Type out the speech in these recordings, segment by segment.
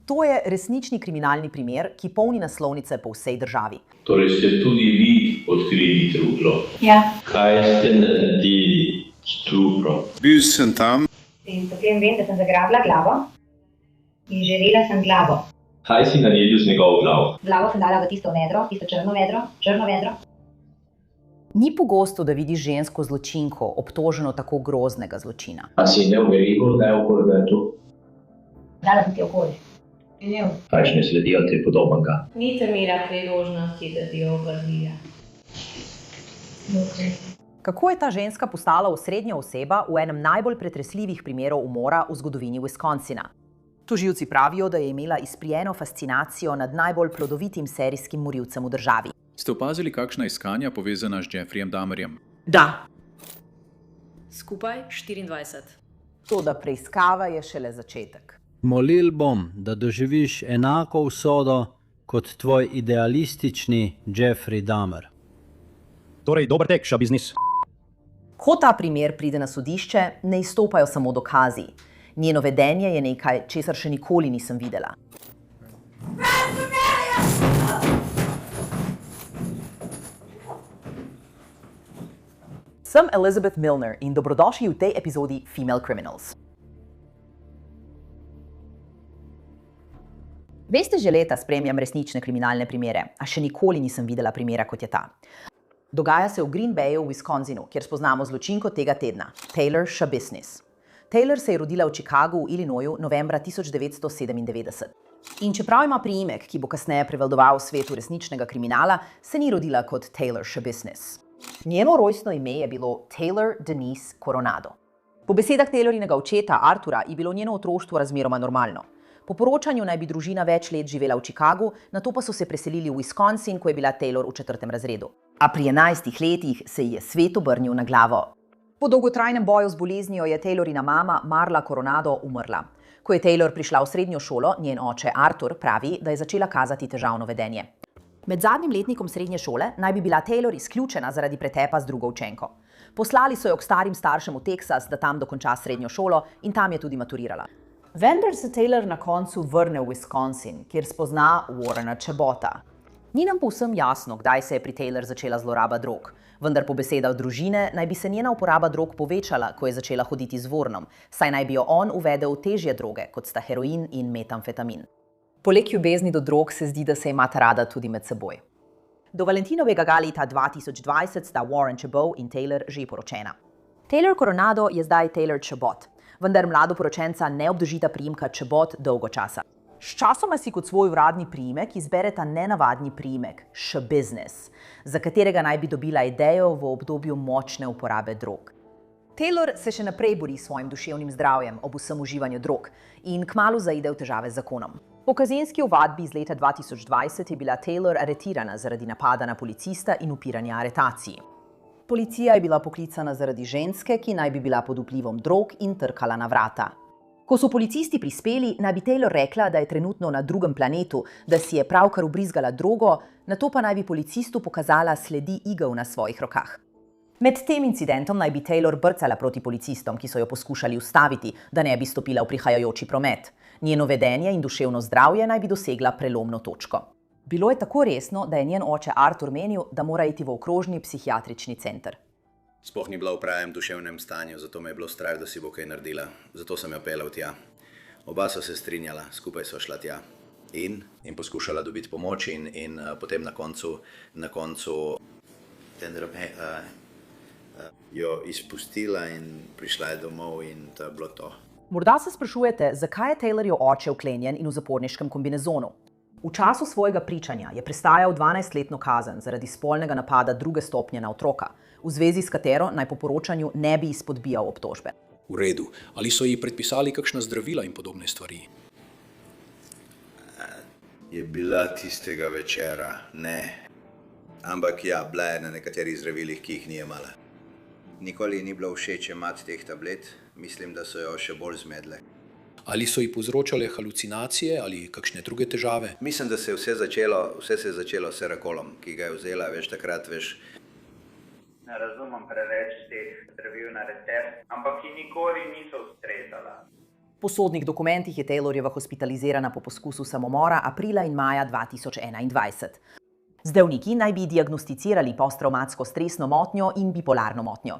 To je resnični kriminalni primer, ki polni naslovnice po vsej državi. Torej ste tudi vi odkrili truplo? Ja. Kaj ste naredili s truplom? Bil sem tam. In potem vem, da sem zagrabila glavo in želela sem glavo. Kaj si naredil z njegovo glavo? Glavo sem dala v tisto vedro, tisto črno vedro. Ni pogosto, da vidiš žensko zločinko obtoženo tako groznega zločina. A si ne uveril, da je okoli vetu? Dala sem ti okoli. Kakšne sledijo te podobnega? Nisem imela priložnosti, da bi jo vrnila. Kako je ta ženska postala osrednja oseba v enem najbolj pretresljivih primerov umora v zgodovini Wisconsina? Tožilci pravijo, da je imela izprijeno fascinacijo nad najbolj plodovitým serijskim morilcem v državi. Ste opazili kakšna iskanja povezana s Jeffreyjem Dahmerjem? Da. Skupaj 24. Toda preiskava je šele začetek. Molil bom, da doživiš enako usodo kot tvoj idealistični Jeffrey Dahmer. Torej, dober tek, šabiznis. Ko ta primer pride na sodišče, ne izstopajo samo dokazi. Njeno vedenje je nekaj, česar še nikoli nisem videla. Sem Elizabeth Milner in dobrodošli v tej epizodi Female Criminals. Veste, že leta spremljam resnične kriminalne primere, a še nikoli nisem videla primera, kot je ta. Dogaja se v Green Bayu v Wisconsinu, kjer spoznamo zločinko tega tedna, Taylor Schabusiness. Taylor se je rodila v Chicagu v Illinoisu novembra 1997. In čeprav ima priimek, ki bo kasneje prevladoval v svetu resničnega kriminala, se ni rodila kot Taylor Schabusiness. Njeno rojstno ime je bilo Taylor Denise Coronado. Po besedah Taylorinega očeta Artura je bilo njeno otroštvo razmeroma normalno. Po poročanju naj bi družina več let živela v Chicagu, nato pa so se preselili v Wisconsin, ko je bila Taylor v 4. razredu. A pri 11 letih se ji je svet obrnil na glavo. Po dolgotrajnem boju z boleznijo je Taylorina mama Marla Coronado umrla. Ko je Taylor prišla v srednjo šolo, njen oče Artur pravi, da je začela kazati težavno vedenje. Med zadnjim letnikom srednje šole naj bi bila Taylor izključena zaradi pretepa z drugo učenko. Poslali so jo k starim staršem v Teksas, da tam dokonča srednjo šolo in tam je tudi maturirala. Vendar se Taylor na koncu vrne v Wisconsin, kjer spozna Warrena Chabotta. Ni nam povsem jasno, kdaj se je pri Taylor začela zloraba drog, vendar po besedah družine naj bi se njena uporaba drog povečala, ko je začela hoditi z Warrenom, saj naj bi jo on uvedel težje droge, kot sta heroin in metamfetamin. Poleg ljubezni do drog se zdi, da se imata rada tudi med seboj. Do Valentinovega leta 2020 sta Warren Chabot in Taylor že poročena. Taylor Coronado je zdaj Taylor Chabot, vendar mladoporočenca ne obdržita priimka Chabot dolgo časa. Sčasoma si kot svoj uradni priimek izbereta nenavadni priimek Schabusiness, za katerega naj bi dobila idejo v obdobju močne uporabe drog. Taylor se še naprej bori s svojim duševnim zdravjem ob vsem uživanju drog in kmalu zaide v težave z zakonom. Po kazenski ovadbi iz leta 2020 je bila Taylor aretirana zaradi napada na policista in upiranja aretaciji. Policija je bila poklicana zaradi ženske, ki naj bi bila pod vplivom drog in trkala na vrata. Ko so policisti prispeli, naj bi Taylor rekla, da je trenutno na drugem planetu, da si je pravkar ubrizgala drogo, nato pa naj bi policistu pokazala sledi igel na svojih rokah. Med tem incidentom naj bi Taylor brcala proti policistom, ki so jo poskušali ustaviti, da ne bi stopila v prihajajoči promet. Njeno vedenje in duševno zdravje naj bi dosegla prelomno točko. Bilo je tako resno, da je njen oče Artur menil, da mora iti v okrožni psihiatrični center. Sploh ni bila v pravem duševnem stanju, zato me je bilo strah, da si bo kaj naredila. Zato sem jo peljal tja. Oba so se strinjala, skupaj so šla tja. In poskušala dobiti pomoč in potem na koncu jo izpustila in prišla je domov in to je bilo to. Morda se sprašujete, zakaj je Taylorjev oče vklenjen in v zaporniškem kombinezonu. V času svojega pričanja je prestajal 12-letno kazen zaradi spolnega napada druge stopnje na otroka, v zvezi s katero naj po poročanju ne bi izpodbijal obtožbe. V redu. Ali so ji predpisali kakšna zdravila in podobne stvari? Je bila tistega večera, ne. Ampak ja, bila je na nekaterih zdravilih, ki jih ni jemala. Nikoli ni bilo všeč jemati teh tablet, mislim, da so jo še bolj zmedle. Ali so ji povzročale halucinacije ali kakšne druge težave? Mislim, da se je vse se je začelo s Serakolom, ki ga je vzela, takrat. Ne razumem preveč teh zdravil na recept, ampak ki nikoli niso ustrezala. Po sodnih dokumentih je Taylorjeva hospitalizirana po poskusu samomora aprila in maja 2021. Zdravniki naj bi diagnosticirali posttravmatsko stresno motnjo in bipolarno motnjo.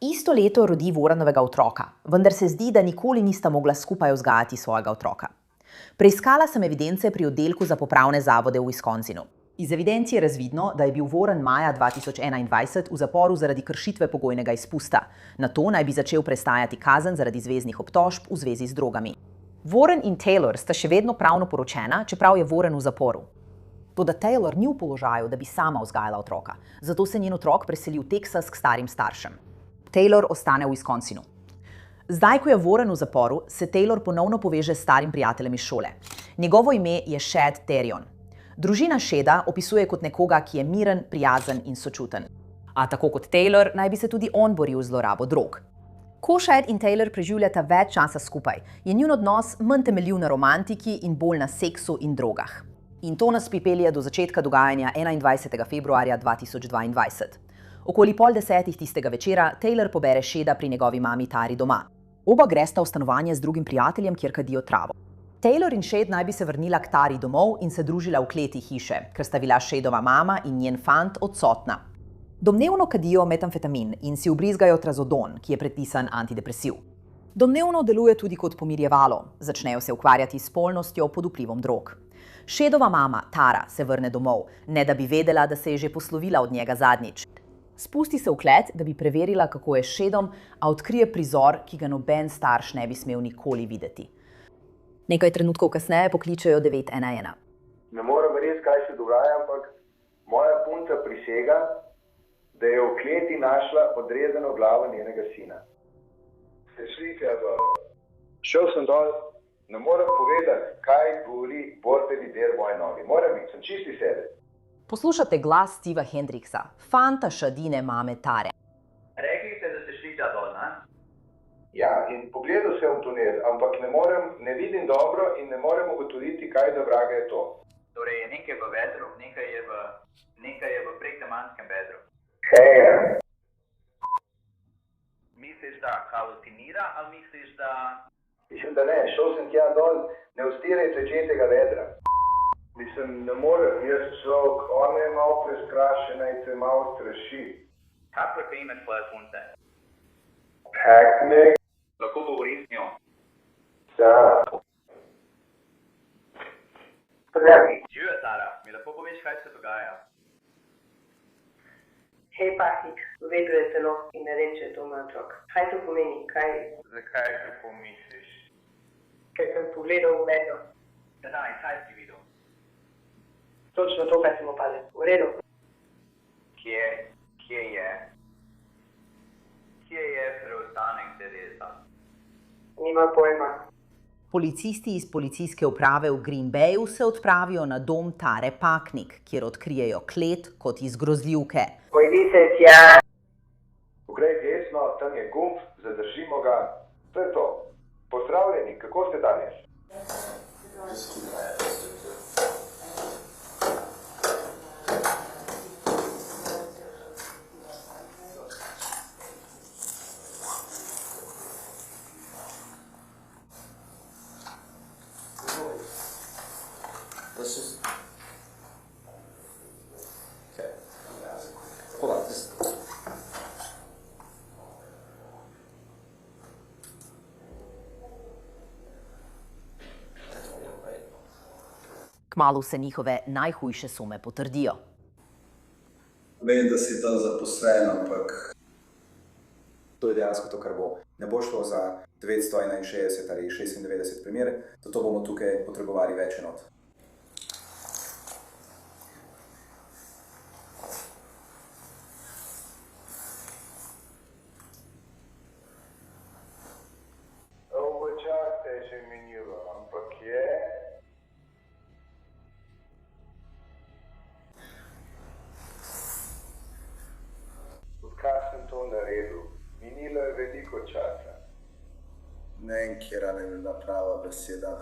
Isto leto rodi Warrenovega otroka, vendar se zdi, da nikoli nista mogla skupaj vzgajati svojega otroka. Preiskala sem evidence pri oddelku za popravne zavode v Wisconsinu. Iz evidenc je razvidno, da je bil Warren maja 2021 v zaporu zaradi kršitve pogojnega izpusta. Nato naj bi začel prestajati kazen zaradi zveznih obtožb v zvezi z drogami. Warren in Taylor sta še vedno pravno poročena, čeprav je Warren v zaporu. Toda Taylor ni v položaju, da bi sama vzgajala otroka, zato se njen otrok preseli v Teksas k starim staršem. Taylor ostane v Wisconsinu. Zdaj, ko je Warren v zaporu, se Taylor ponovno poveže s starim prijateljem iz šole. Njegovo ime je Shad Terion. Družina Shada opisuje kot nekoga, ki je miren, prijazen in sočuten. A tako kot Taylor, naj bi se tudi on boril z zlorabo drog. Ko Shad in Taylor preživljata več časa skupaj, je njun odnos manj temeljil na romantiki in bolj na seksu in drogah. In to nas pripelje do začetka dogajanja 21. februarja 2022. Okoli 9:30 tistega večera Taylor pobere Shada pri njegovi mami Tari doma. Oba gresta v stanovanje z drugim prijateljem, kjer kadijo travo. Taylor in Shad naj bi se vrnila k Tari domov in se družila v kleti hiše, ker sta bila Shadova mama in njen fant odsotna. Domnevno kadijo metamfetamin in si vbrizgajo trazodon, ki je predpisan antidepresiv. Domnevno deluje tudi kot pomirjevalo, začnejo se ukvarjati s spolnostjo pod vplivom drog. Shadova mama, Tara, se vrne domov, ne da bi vedela, da se je že poslovila od njega zadnjič. Spusti se v klet, da bi preverila, kako je s Shadom, a odkrije prizor, ki ga noben starš ne bi smel nikoli videti. Nekaj trenutkov kasneje pokličejo 911. Ne morem res, kaj se dogaja, ampak moja punca prisega, da je v kleti našla odrezano glavo njenega sina. Se slika dol. Šel sem dol, ne morem povedati, kaj govori borbeni del moje nogi. Moram iti, sem čisti sebe. Poslušate glas Steva Hendrixa, fanta Shadine mame Tare. Rekli ste, da ste šli tja dol, ne? Ja, in pogledal sem v tunel, ampak ne vidim dobro in ne morem ugotoviti, kaj za vraga je to. Torej je nekaj v vedru, nekaj je v prektemanskem vedru. Hej. Misliš, da halucinira ali misliš, da... Mislim, da ne, šel sem tja dol, ne ustiraj začetega vedra. Mislim, ne morem, jaz človek, ona je malo preskrašena in se malo straši. Kako je ime tvoje punce? Hacknick. Lahko govoriš z njo? Da. Živijo, Tara, mi lahko poveš, kaj se dogaja? Hej, Pahnik, vedo je telo in ne vem, če je to moj otrok. Kaj to pomeni? Zakaj to pomisliš? Ker sem pogledal v vedro. Da, in kaj si videl? Točno to, kaj sem opazil. V redu. Kje je? Kje je preostanek Teresa? Nima pojma. Policisti iz policijske uprave v Green Bayu se odpravijo na dom Tare Pahnik, kjer odkrijejo klet kot iz grozljivke. Pojdi se tja. Pogrej desno, tam je gumb, zadržimo ga. To je to. Pozdravljeni, kako ste danes? Kmalu se njihove najhujše sume potrdijo. Vem, da si tam zaposlen, ampak to je dejansko to, kar bo. Ne bo šlo za 961 ali 96 primer, zato bomo tukaj potrebovali več enot. Čas te je že minilo, ampak je... Odkar sem to naredil, minilo je veliko časa. Ne vem, kjera ne bi bila prava beseda.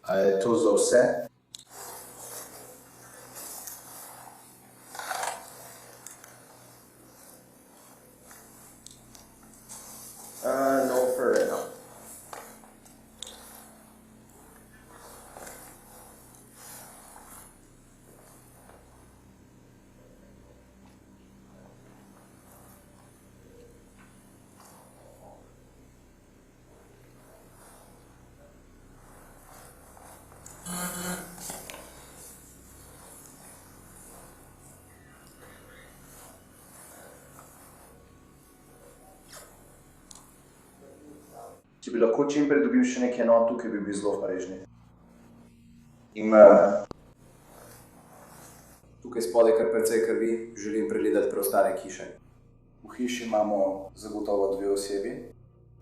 A je to za vse? Če bi lahko čim prej dobil še nekaj enot tukaj, bi bil zelo hvaležni. In tukaj spodaj kar precej krvi, želim pregledati preostale hiše. V hiši imamo zagotovo 2 osebi.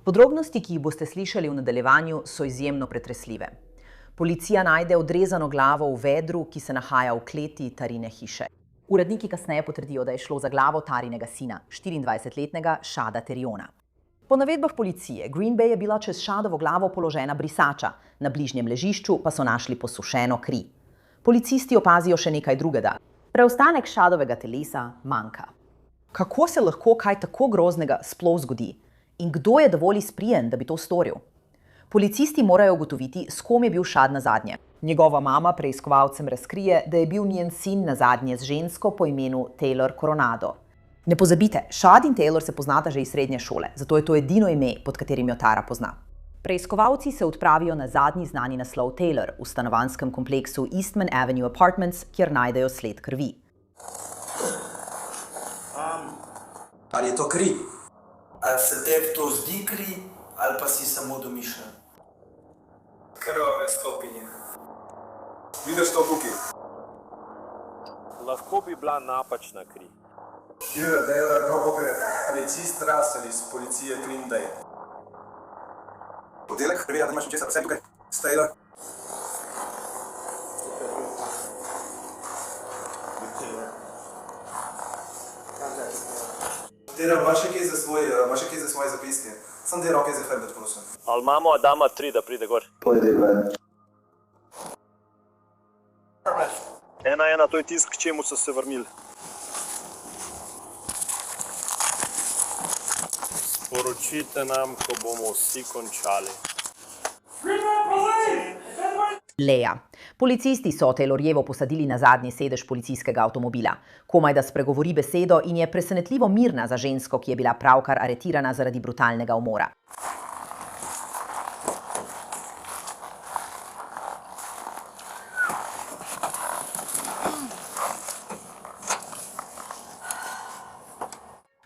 Podrobnosti, ki jih boste slišali v nadaljevanju, so izjemno pretresljive. Policija najde odrezano glavo v vedru, ki se nahaja v kleti Tarine hiše. Uredniki kasneje potrdijo, da je šlo za glavo Tarinega sina, 24-letnega Shada Teriona. Po navedbah policije, Green Bay je bila čez Shadovo glavo položena brisača, na bližnjem ležišču pa so našli posušeno kri. Policisti opazijo še nekaj drugega. Preostanek Shadovega telesa manjka. Kako se lahko kaj tako groznega sploh zgodi? In kdo je dovolj izprijen, da bi to storil? Policisti morajo ugotoviti, s kom je bil Shad nazadnje. Njegova mama preiskovalcem razkrije, da je bil njen sin nazadnje z žensko po imenu Taylor Coronado. Ne pozabite, Shad in Taylor se poznata že iz srednje šole, zato je to edino ime, pod katerim jo Tara pozna. Preiskovalci se odpravijo na zadnji znani naslov Taylor v stanovanjskem kompleksu Eastman Avenue Apartments, kjer najdejo sled krvi. Ali je to kri? Ali se tebi to zdi kri, ali pa si samo domišljen? Krvave stopinje. Vidiš to tukaj? Lahko bi bila napačna kri. Taylor, policist Russell iz policije Green Bay. Podelek krvi, da imaš česa vse tukaj. Taylor. Taylor, imaš še kaj za svoje zapiske? Sam dej roke za hrbet, prosim. Ali imamo Adama 3, da pride gor? Pojdi, gledaj. 1-1, to je tisk, k čemu so se vrnili. Sporočite nam, ko bomo vsi končali. Leja. Policisti so Taylorjevo posadili na zadnji sedež policijskega avtomobila. Komaj da spregovori besedo in je presenetljivo mirna za žensko, ki je bila pravkar aretirana zaradi brutalnega umora.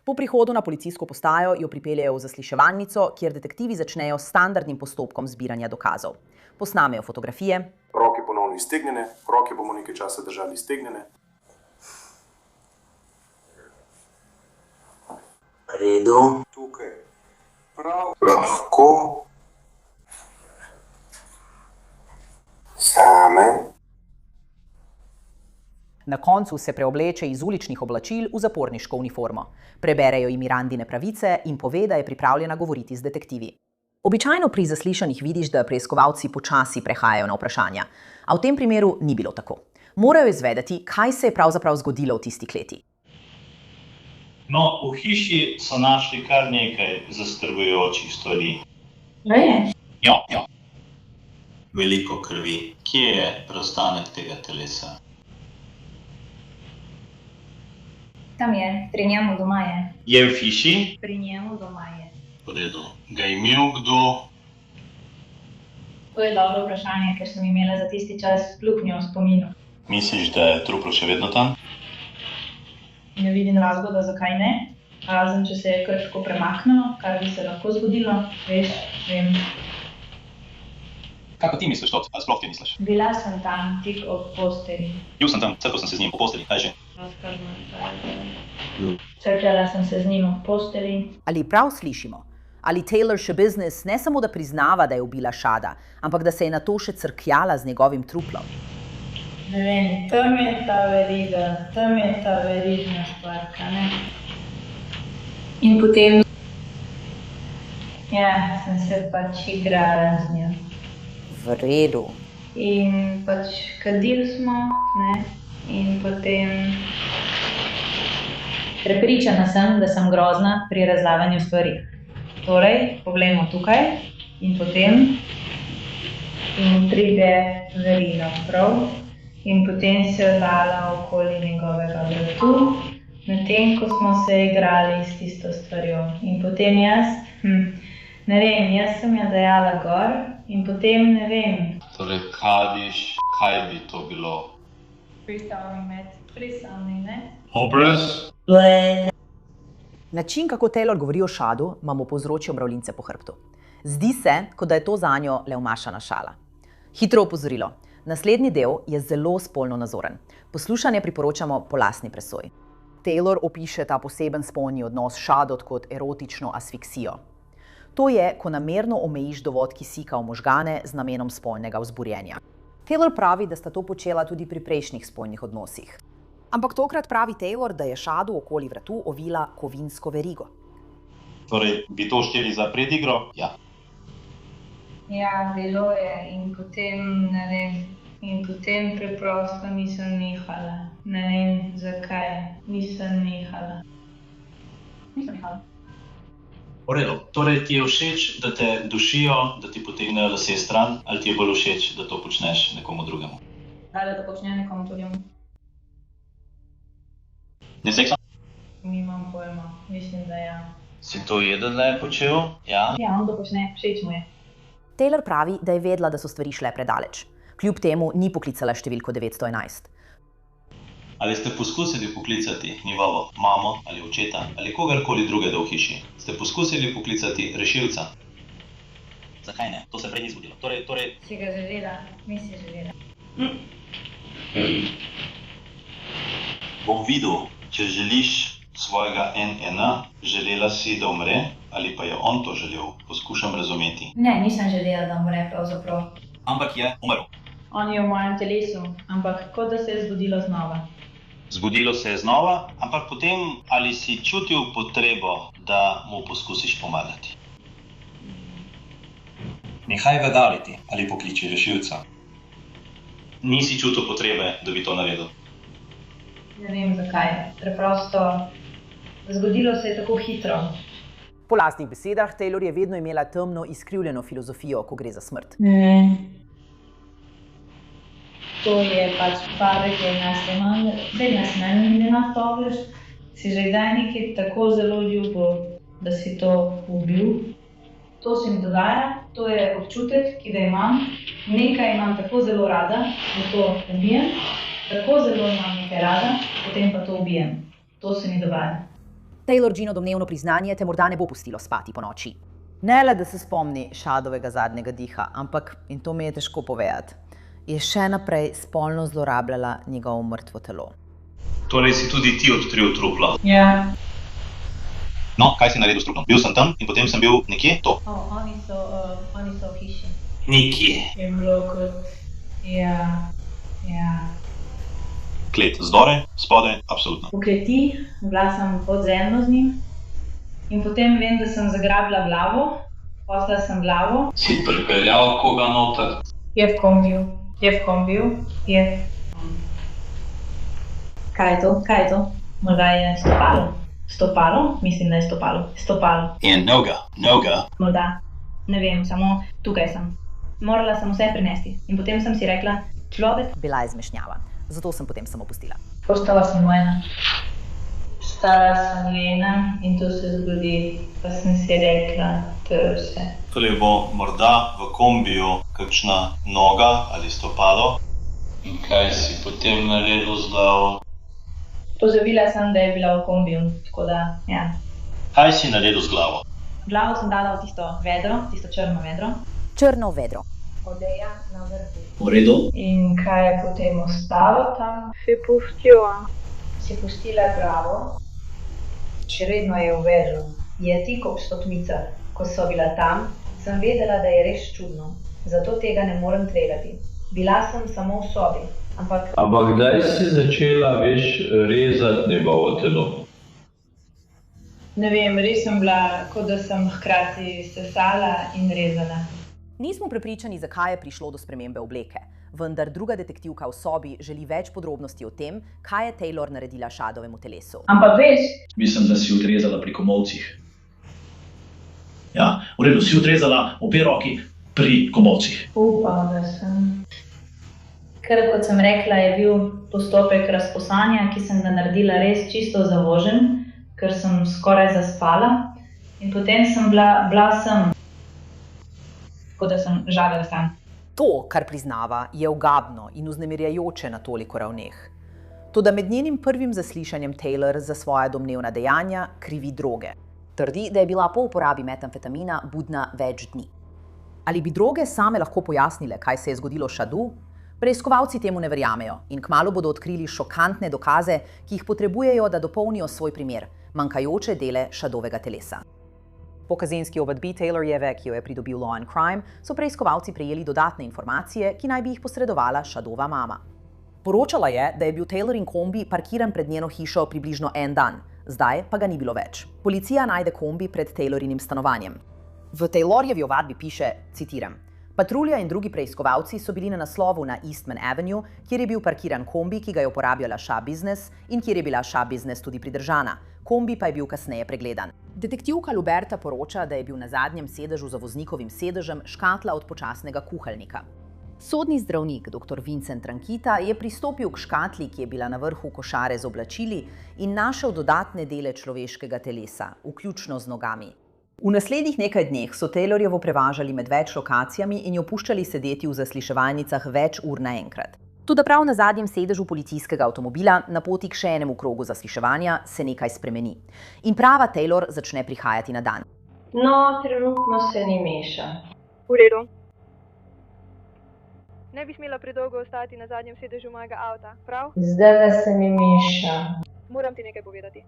Po prihodu na policijsko postajo jo pripeljejo v zasliševalnico, kjer detektivi začnejo s standardnim postopkom zbiranja dokazov. Posnamejo fotografije. Roke ponovno iztegnjene, roke bomo nekaj časa držali iztegnjene. Redu. Tukaj. Prav. Lahko. Same. Na koncu se preobleče iz uličnih oblačil v zaporniško uniformo. Preberejo ji Mirandine pravice in pove, da je pripravljena govoriti z detektivi. Običajno pri zaslišanjih vidiš, da preiskovalci počasi prehajajo na vprašanja, a v tem primeru ni bilo tako. Morajo izvedeti, kaj se je pravzaprav zgodilo v tisti kleti. No, v hiši so našli kar nekaj zastrgujočih stvari. Res? Ja. Veliko krvi. Kje je preostanek tega telesa? Tam je, pri njemu doma je. Je v hiši? Pri njemu doma je. V redu. Ga je imel kdo? To je dobro vprašanje, ker sem imela za tisti čas luknjo v spominu. Misliš, da je truplo še vedno tam? Ne vidim razloga, zakaj ne. Razen, če se je kar tako premaknilo, kar bi se lahko zgodilo, vem. Kako ti misliš to? Ali sploh ti misliš? Bila sem tam, tik ob posteli. Bil sem tam, crkal sem se z njim po posteli, kaj že? Crkala sem se z njim ob posteli. Ali prav slišimo? Ali Taylor Shabazz ne samo da priznava, da je ubila Shada, ampak da se je nato še crkljala z njegovim truplom? Ne vem, tam je ta verižna stvarka, ne? In potem sem se pač igrala z njo. V redu. In pač kadili smo, ne? In potem prepričana sem, da sem grozna pri razlaganju stvari. Torej, poglejmo tukaj in potem pride verina, prav? In potem se je dala okoli njegovega vratu, medtem ko smo se igrali s tisto stvarjo. In potem jaz, ne vem, jaz sem jo dajala gor in potem ne vem. Torej, kadiš, kaj bi to bilo? Prisavni, ne? Obraz? Način, kako Taylor govori o Shadu, mu povzročijo mravljince po hrbtu. Zdi se, kot da je to zanjo le omašana šala. Hitro opozorilo. Naslednji del je zelo spolno nazoren. Poslušanje priporočamo po lastni presoji. Taylor opiše ta poseben spolni odnos s Shadot kot erotično asfiksijo. To je, ko namerno omejiš dovod kisika v možgane z namenom spolnega vzburjenja. Taylor pravi, da sta to počela tudi pri prejšnjih spolnih odnosih. Ampak tokrat pravi Taylor, da je Shadu okoli vratu ovila kovinsko verigo. Torej, bi to šteli za predigro? Ja. Ja, bilo je in potem, ne vem, in potem preprosto nisem nehala. Ne vem, zakaj nisem nehala. V redu. Torej, ti je všeč, da te dušijo, da ti potegnejo lase stran, ali ti je bolj všeč, da to počneš nekomu drugemu? Ali da počnem nekomu drugemu? Ne seksa? Nimam pojma, mislim, da ja. Si to jedele počel? Ja. Ja, on to počne, všeč mu je. Taylor pravi, da je vedela, da so stvari šle predaleč. Kljub temu ni poklicala številko 911. Ali ste poskusili poklicati njegovo mamo ali očeta ali kogarkoli drugega v hiši? Ste poskusili poklicati rešilca? Zakaj ne? To se prej ni zgodilo. Torej... Si ga želela? Misli želela. Bom videl, če želiš svojega NN, želela si, da umre, ali pa je on to želel? Poskušam razumeti. Ne, nisem želela, da umre pravzaprav. Ampak je umrl. On je v mojem telesu, ampak kot da se je zgodilo znova. Zgodilo se je znova, ampak potem ali si čutil potrebo, da mu poskusiš pomagati? Nehaj ga daviti ali pokliči rešilca. Nisi čutil potrebe, da bi to naredil? Ne vem zakaj, preprosto zgodilo se je tako hitro. Po lastnih besedah, Taylor je vedno imela temno, izkrivljeno filozofijo, ko gre za smrt. To je pač parek, ki je nas meni nastavljaš. Si že kdaj nekaj tako zelo ljubil, da si to ubil? To se mi dogaja, to je občutek, ki ga imam. Nekaj imam tako zelo rada, da to ubijem. Tako zelo imam nekaj rada, potem pa to ubijem. To se mi dogaja. Taylor Gino domnevno priznanje te morda ne bo pustilo spati po noči. Ne le, da se spomni Shadovega zadnjega diha, ampak, in to mi je težko povedati, je še naprej spolno zlorabljala njegovo mrtvo telo. Torej si tudi ti odkril truplo? Ja. No, kaj si naredil s truplom? Bil sem tam in potem sem bil nekje to. Oni so v hiši. Nekje. Je bilo kot, ja. Klet, zdore, spode, absolutno. V kleti, bila sem podzemno z njim in potem vem, da sem zagrabila glavo, poslala sem glavo. Si pripeljal koga noter? Je v kombiju. Kaj je to? Morda je stopalo? Mislim, da je stopalo. In noga. Morda, ne vem, samo tukaj sem. Morala sem vse prinesti in potem sem si rekla, človek. Bila je zmešnjava, zato sem potem samo pustila. Postala sem vojna. Stara sem lena in to se zgodi, pa sem si rekla, to je vse. Torej bo morda v kombiju kakšna noga ali stopalo. In kaj si potem naredil z glavo? Pozabila sem, da je bila v kombiju, tako da, ja. Kaj si naredil z glavo? Glavo sem dala v tisto vedro, tisto črno vedro. Črno vedro. Odeja na vrhu. V redu. In kaj je potem ostalo tam? Si pustila glavo. Še vedno je v vedru. Je tik ob stopnicah. Ko so bila tam, sem vedela, da je res čudno. Zato tega ne morem tvegati. Bila sem samo v sobi. Ampak kdaj si začela, rezati njegovo telo? Ne vem, res sem bila, kot da sem hkrati sesala in rezala. Nismo prepričani, zakaj je prišlo do spremembe obleke, vendar druga detektivka v sobi želi več podrobnosti o tem, kaj je Taylor naredila Shadovemu telesu. Ampak veš? Mislim, da si odrezala pri komolcih. Ja, v redu, si odrezala obe roki pri komolcih. Upam, da sem. Ker, kot sem rekla, je bil postopek razposanja, ki sem ga naredila res čisto zavožen, ker sem skoraj zaspala. In potem sem bila sem, kot da sem žalela sam. To, kar priznava, je ogabno in vznemirjajoče na toliko ravneh. Toda med njenim prvim zaslišanjem Taylor za svoja domnevna dejanja krivi droge. Trdi, da je bila po uporabi metamfetamina budna več dni. Ali bi droge same lahko pojasnile, kaj se je zgodilo Shadu? Preiskovalci temu ne verjamejo in kmalu bodo odkrili šokantne dokaze, ki jih potrebujejo, da dopolnijo svoj primer, manjkajoče dele Shadovega telesa. Po kazenski ovadbi Taylorjeve, ki jo je pridobil Law and Crime, so preiskovalci prejeli dodatne informacije, ki naj bi jih posredovala Shadova mama. Poročala je, da je bil Taylorin kombi parkiran pred njeno hišo približno en dan, zdaj pa ga ni bilo več. Policija najde kombi pred Taylorinim stanovanjem. V Taylorjevi ovadbi piše, citiram, patrulja in drugi preiskovalci so bili na naslovu na Eastman Avenue, kjer je bil parkiran kombi, ki ga je uporabljala Shah Business in kjer je bila Shah Business tudi pridržana. Kombi pa je bil kasneje pregledan. Detektivka Luberta poroča, da je bil na zadnjem sedežu za voznikovim sedežem škatla od počasnega kuhalnika. Sodni zdravnik dr. Vincent Trankita je pristopil k škatli, ki je bila na vrhu košare z oblačili, in našel dodatne dele človeškega telesa, vključno z nogami. V naslednjih nekaj dneh so Taylorjevo prevažali med več lokacijami in jo puščali sedeti v zasliševalnicah več ur naenkrat. Toda prav na zadnjem sedežu policijskega avtomobila, na poti k še enemu krogu zasliševanja, se nekaj spremeni. In prava Taylor začne prihajati na dan. No, trenutno se ni meša. V redu. Ne bi smela predolgo ostati na zadnjem sedežu mojega avta, prav? Zdaj se mi meša. Moram ti nekaj povedati.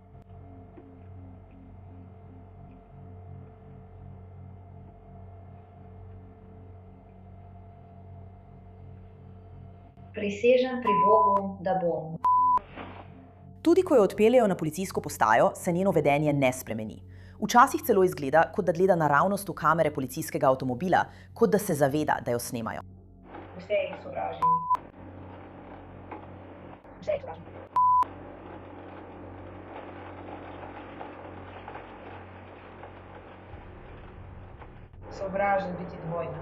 Prisežem pri Bogu, da bom. Tudi ko jo odpeljejo na policijsko postajo, se njeno vedenje ne spremeni. Včasih celo izgleda, kot da gleda naravnost v kamere policijskega avtomobila, kot da se zaveda, da jo snemajo. Vse jih sovražim. Vse jih sovražim. Sovražim biti dvojna.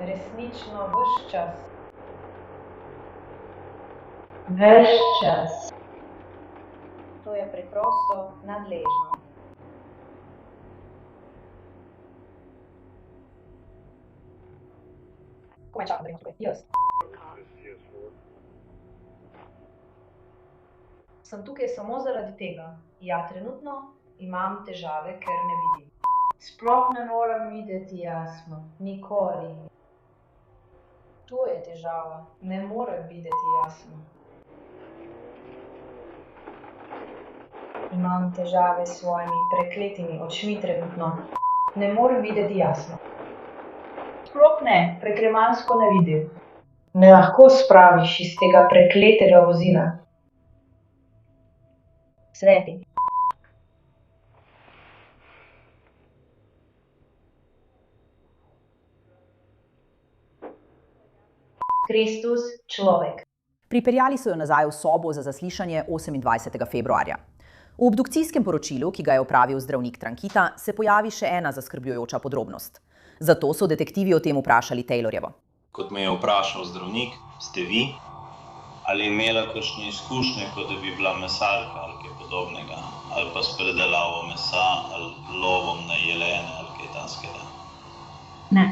Resnično ves čas. Ves čas. To je preprosto nadležno. Komaj čakam, da gremo tukaj. Jaz. Sem tukaj samo zaradi tega. Ja, trenutno imam težave, ker ne vidim. Sploh ne moram videti jasno. Nikoli. To je težava. Ne morem videti jasno. Imam težave s svojimi prekletimi očmi trenutno. Ne morem videti jasno. Sploh ne, preklemansko ne vidim. Me lahko spraviš iz tega prekletega vozila. Sredi. Kristus, človek. Pripeljali so jo nazaj v sobo za zaslišanje 28. februarja. V obdukcijskem poročilu, ki ga je opravil zdravnik Trankita, se pojavi še ena zaskrbljujoča podrobnost. Zato so detektivi o tem vprašali Taylorjevo. Kot me je vprašal zdravnik, ste vi? Ali imela kakšne izkušnje, kot da bi bila mesarka ali kaj podobnega? Ali pa s predelavo mesa, ali lovom na jelene ali kaj takega? Ne.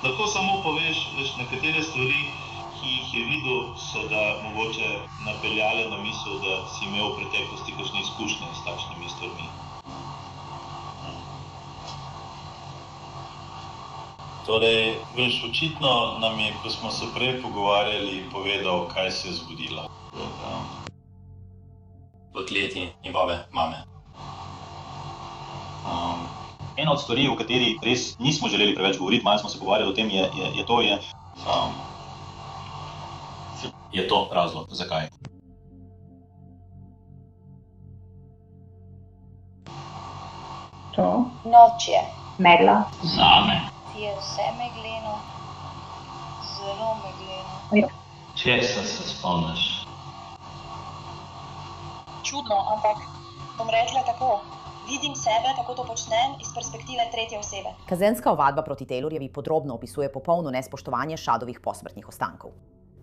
Lahko samo poveš, nekatere stvari, ki jih je videl, so ga mogoče napeljale na misel, da si imel v preteklosti kakšne izkušnje s takšnimi stvarmi. Torej, veš, očitno nam je, ko smo se prej pogovarjali, povedal, kaj se je zgodilo. V kleti njegove mame. Ena od stvari, o kateri res nismo želeli preveč govoriti, malo smo se pogovarjali o tem, je to razlog, zakaj. To? Noč je. Megla. Zame. Ti je vse megleno. Zelo megleno. Česa se spomniš? Čudno, ampak bom rekla tako. Vidim sebe, kako to počnem, iz perspektive tretje osebe. Kazenska ovadba proti Taylorjevi podrobno opisuje popolno nespoštovanje Shadovih posmrtnih ostankov.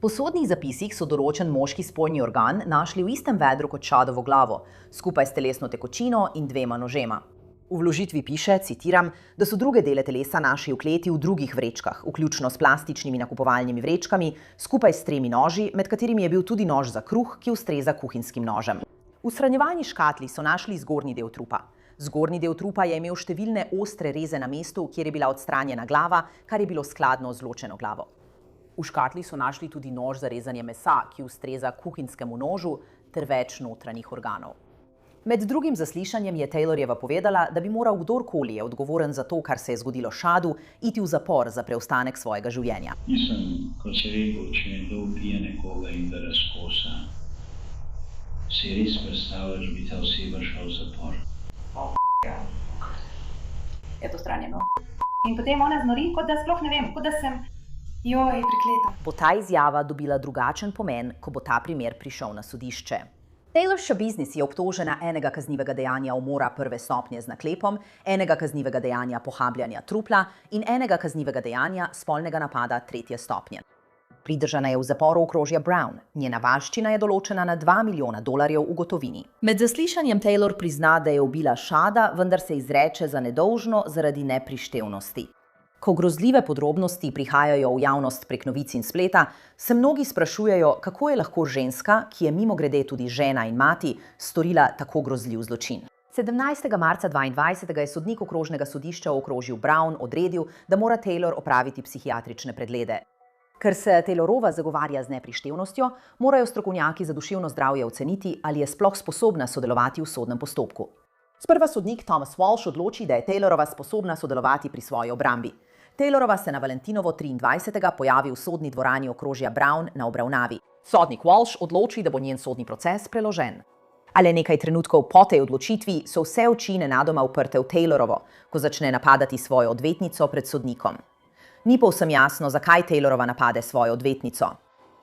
Po sodnih zapisih so določen moški spolni organ našli v istem vedru kot Shadovo glavo, skupaj s telesno tekočino in 2 nožema. V vložitvi piše, citiram, da so druge dele telesa našli v kleti v drugih vrečkah, vključno s plastičnimi nakupovalnimi vrečkami, skupaj s 3 noži, med katerimi je bil tudi nož za kruh, ki ustreza kuhinjskim nožem. V shranjevalni škatli so našli zgornji del trupa. Zgornji del trupa je imel številne ostre reze na mestu, kjer je bila odstranjena glava, kar je bilo skladno z ločeno glavo. V škatli so našli tudi nož za rezanje mesa, ki ustreza kuhinjskemu nožu, ter več notranjih organov. Med drugim zaslišanjem je Taylorjeva povedala, da bi moral kdorkoli je odgovoren za to, kar se je zgodilo Shadu, iti v zapor za preostanek svojega življenja. Mislim, kot se rekel, če nekdo ubije nekoga in ga razkosa, si res predstavljaš, da bi ta oseba šla v zapor. Je to stranjeno. In potem ona znori, kot da sploh ne vem, kot da sem, joj, prekleta. Bo ta izjava dobila drugačen pomen, ko bo ta primer prišel na sodišče. Taylor Schabusiness je obtožena enega kaznivega dejanja umora prve stopnje z naklepom, enega kaznivega dejanja pohabljanja trupla in enega kaznivega dejanja spolnega napada tretje stopnje. Pridržana je v zaporu okrožja Brown. Njena varščina je določena na $2 milijona v gotovini. Med zaslišanjem Taylor prizna, da je ubila Shada, vendar se izreče za nedolžno zaradi neprištevnosti. Ko grozljive podrobnosti prihajajo v javnost prek novic in spleta, se mnogi sprašujejo, kako je lahko ženska, ki je mimogrede tudi žena in mati, storila tako grozljiv zločin. 17. marca 2022 je sodnik okrožnega sodišča v okrožju Brown odredil, da mora Taylor opraviti psihiatrične preglede. Ker se Taylorova zagovarja z neprištevnostjo, morajo strokovnjaki za duševno zdravje oceniti, ali je sploh sposobna sodelovati v sodnem postopku. Sprva sodnik Thomas Walsh odloči, da je Taylorova sposobna sodelovati pri svoji obrambi. Taylorova se na Valentinovo 23. pojavi v sodni dvorani okrožja Brown na obravnavi. Sodnik Walsh odloči, da bo njen sodni proces preložen. Ale nekaj trenutkov po tej odločitvi so vse oči nenadoma uprte v Taylorovo, ko začne napadati svojo odvetnico pred sodnikom. Ni povsem jasno, zakaj Taylorova napade svojo odvetnico.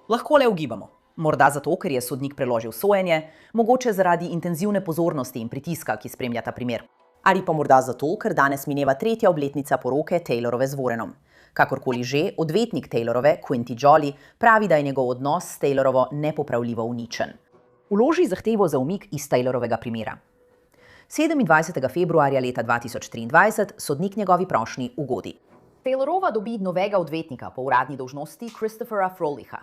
Lahko le ugibamo. Morda zato, ker je sodnik preložil sojenje, mogoče zaradi intenzivne pozornosti in pritiska, ki spremlja ta primer. Ali pa morda zato, ker danes mineva 3. obletnica poroke Taylorove z Warrenom. Kakorkoli že, odvetnik Taylorove, Quinty Jolly, pravi, da je njegov odnos s Taylorovo nepopravljivo uničen. Vloži zahtevo za umik iz Taylorovega primera. 27. februarja leta 2023 sodnik njegovi prošnji ugodi. Taylorova dobi novega odvetnika po uradni dolžnosti Christophera Frolicha.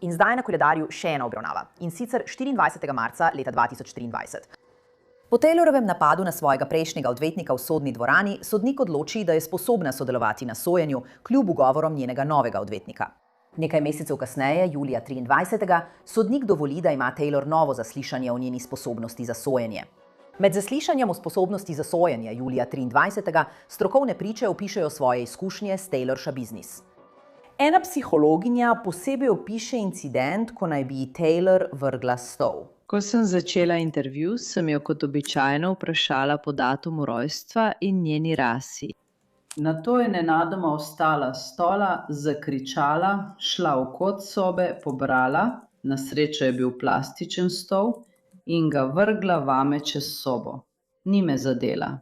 In zdaj na koledarju še ena obravnava, in sicer 24. marca leta 2023. Po Taylorovem napadu na svojega prejšnjega odvetnika v sodni dvorani, sodnik odloči, da je sposobna sodelovati na sojenju, kljub ugovorom njenega novega odvetnika. Nekaj mesecev kasneje, julija 23. sodnik dovoli, da ima Taylor novo zaslišanje o njeni sposobnosti za sojenje. Med zaslišanjem o sposobnosti za sojenje julija 23. strokovne priče opišejo svoje izkušnje s Taylor Schabusiness. Ena psihologinja posebej opiše incident, ko naj bi Taylor vrgla stol. Ko sem začela intervju, sem jo kot običajno vprašala po datumu rojstva in njeni rasi. Nato je nenadoma vstala s stola, zakričala, šla v kot sobe, pobrala, na srečo je bil plastičen stol, in ga vrgla vame čez sobo. Ni me zadela.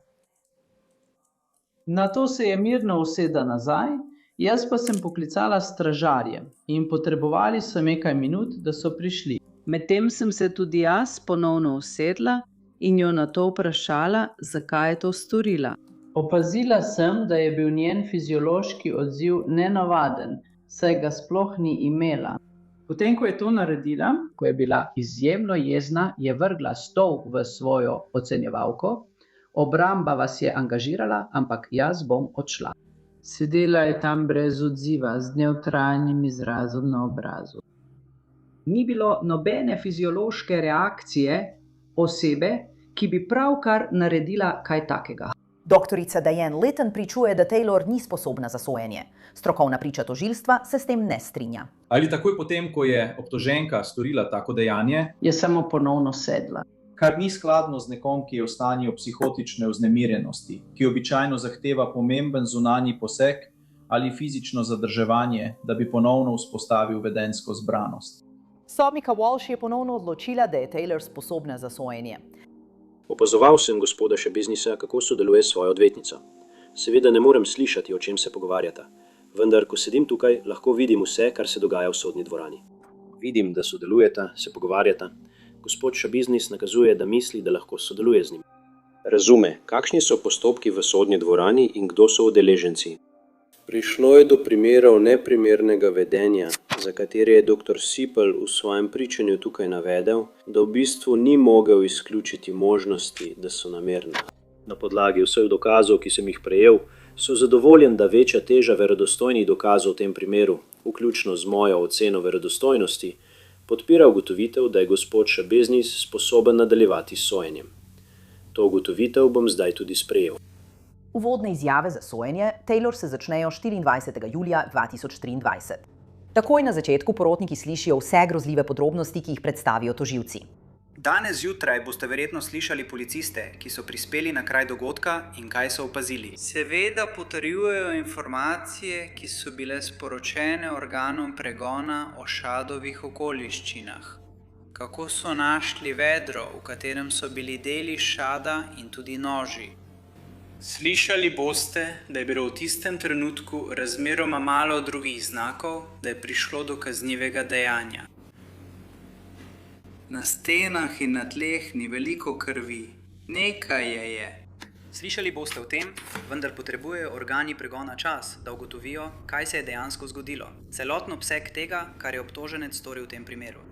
Nato se je mirno usedla nazaj, jaz pa sem poklicala stražarje in potrebovali so nekaj minut, da so prišli. Medtem sem se tudi jaz ponovno usedla in jo nato vprašala, zakaj je to storila. Opazila sem, da je bil njen fiziološki odziv nenavaden, saj ga sploh ni imela. Potem, ko je to naredila, ko je bila izjemno jezna, je vrgla stol v svojo ocenjevalko. Obramba vas je angažirala, ampak jaz bom odšla. Sedela je tam brez odziva, z nevtralnim izrazom na obrazu. Ni bilo nobene fiziološke reakcije osebe, ki bi pravkar naredila kaj takega. Doktorica Diane Litton pričuje, da Taylor ni sposobna za sojenje. Strokovna priča tožilstva se s tem ne strinja. Ali takoj potem, ko je obtoženka storila tako dejanje, je samo ponovno sedla. Kar ni skladno z nekom, ki je v stanju psihotične vznemirjenosti, ki običajno zahteva pomemben zunanji poseg ali fizično zadrževanje, da bi ponovno vzpostavil vedenjsko zbranost. Sodnica Walsh je ponovno odločila, da je Taylor sposobna za sojenje. Opazoval sem gospoda Schabusinnessa, kako sodeluje s svojo odvetnico. Seveda ne morem slišati, o čem se pogovarjata, vendar, ko sedim tukaj, lahko vidim vse, kar se dogaja v sodni dvorani. Vidim, da sodelujeta, se pogovarjata. Gospod Schabusiness nakazuje, da misli, da lahko sodeluje z njim. Razume, kakšni so postopki v sodni dvorani in kdo so udeleženci. Prišlo je do primerov neprimernega vedenja, za katere je dr. Sipel v svojem pričanju tukaj navedel, da v bistvu ni mogel izključiti možnosti, da so namerne. Na podlagi vseh dokazov, ki sem jih prejel, so zadovoljen, da večja teža verodostojnih dokazov v tem primeru, vključno z mojo oceno verodostojnosti, podpira ugotovitev, da je gospod Šabeznis sposoben nadaljevati s sojenjem. To ugotovitev bom zdaj tudi sprejel. Uvodne izjave za sojenje Taylor se začnejo 24. julija 2023. Takoj na začetku porotniki slišijo vse grozljive podrobnosti, ki jih predstavijo tožilci. Danes zjutraj boste verjetno slišali policiste, ki so prispeli na kraj dogodka in kaj so opazili. Seveda potrjujejo informacije, ki so bile sporočene organom pregona o Šadovih okoliščinah. Kako so našli vedro, v katerem so bili deli Šada in tudi noži. Slišali boste, da je bilo v tistem trenutku razmeroma malo drugih znakov, da je prišlo do kaznivega dejanja. Na stenah in na tleh ni veliko krvi. Nekaj je. Slišali boste o tem, vendar potrebujejo organi pregona čas, da ugotovijo, kaj se je dejansko zgodilo. Celotno obseg tega, kar je obtoženec storil v tem primeru.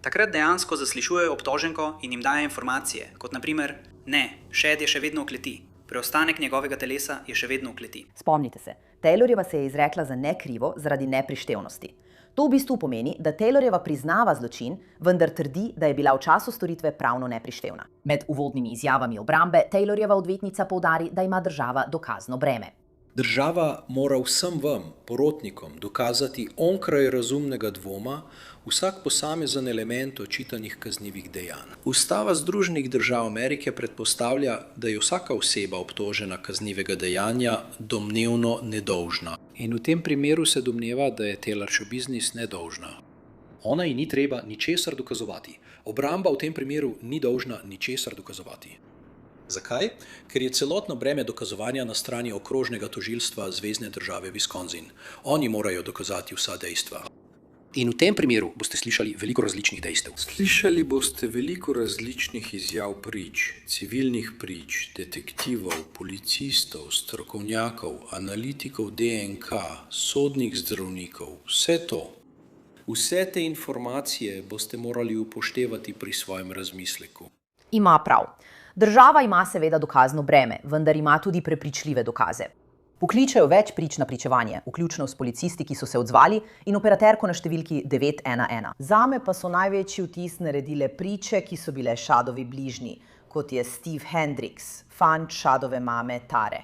Takrat dejansko zaslišujejo obtoženko in jim daje informacije, kot na primer, ne, Šed je še vedno v kleti. Preostanek njegovega telesa je še vedno v kleti. Spomnite se, Taylorjeva se je izrekla za nekrivo zaradi neprištevnosti. To v bistvu pomeni, da Taylorjeva priznava zločin, vendar trdi, da je bila v času storitve pravno neprištevna. Med uvodnimi izjavami obrambe Taylorjeva odvetnica poudari, da ima država dokazno breme. Država mora vsem vam, porotnikom, dokazati onkraj razumnega dvoma vsak posamezen element očitanih kaznivih dejanj. Ustava Združenih držav Amerike predpostavlja, da je vsaka oseba obtožena kaznivega dejanja domnevno nedolžna. In v tem primeru se domneva, da je Taylor Šabeznis nedolžna. Ona ji ni treba ničesar dokazovati. Obramba v tem primeru ni dolžna ničesar dokazovati. Zakaj? Ker je celotno breme dokazovanja na strani okrožnega tožilstva Zvezne države Wisconsin. Oni morajo dokazati vsa dejstva. In v tem primeru boste slišali veliko različnih dejstev. Slišali boste veliko različnih izjav prič, civilnih prič, detektivov, policistov, strokovnjakov, analitikov DNK, sodnih zdravnikov, vse to. Vse te informacije boste morali upoštevati pri svojem razmisleku. Ima prav. Država ima seveda dokazno breme, vendar ima tudi prepričljive dokaze. Pokličejo več prič na pričevanje, vključno s policisti, ki so se odzvali, in operaterko na številki 911. Zame pa so največji vtis naredile priče, ki so bile Šadovi bližnji, kot je Steve Hendricks, fant Šadove mame Tare.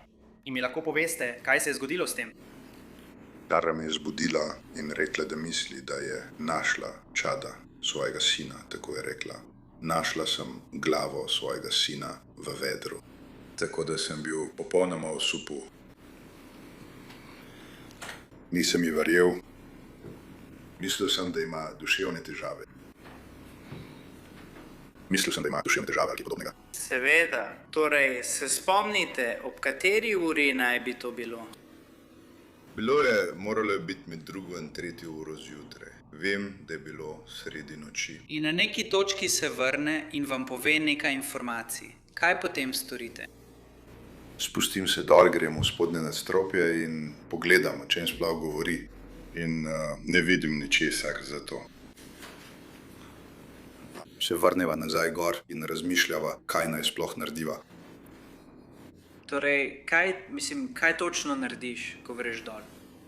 In mi lahko poveste, kaj se je zgodilo s tem? Tara me je zbudila in rekla, da misli, da je našla Čada, svojega sina, tako je rekla. Našla sem glavo svojega sina v vedru, tako da sem bil popolnoma v supu. Nisem ji verjel. Mislil sem, da ima duševne težave. Ali podobnega. Seveda. Torej, se spomnite, ob kateri uri naj bi to bilo? Moralo je biti med 2. in 3. uro zjutraj. Vem, da je bilo sredi noči. In na neki točki se vrne in vam pove nekaj informacij. Kaj potem storite? Spustim se dol, grem v spodnje nadstropje in pogledam, o čem sploh govori. In ne vidim ničesar za to. Se vrneva nazaj gor in razmišljava, kaj naj sploh narediva. Torej, kaj točno narediš, ko greš dol?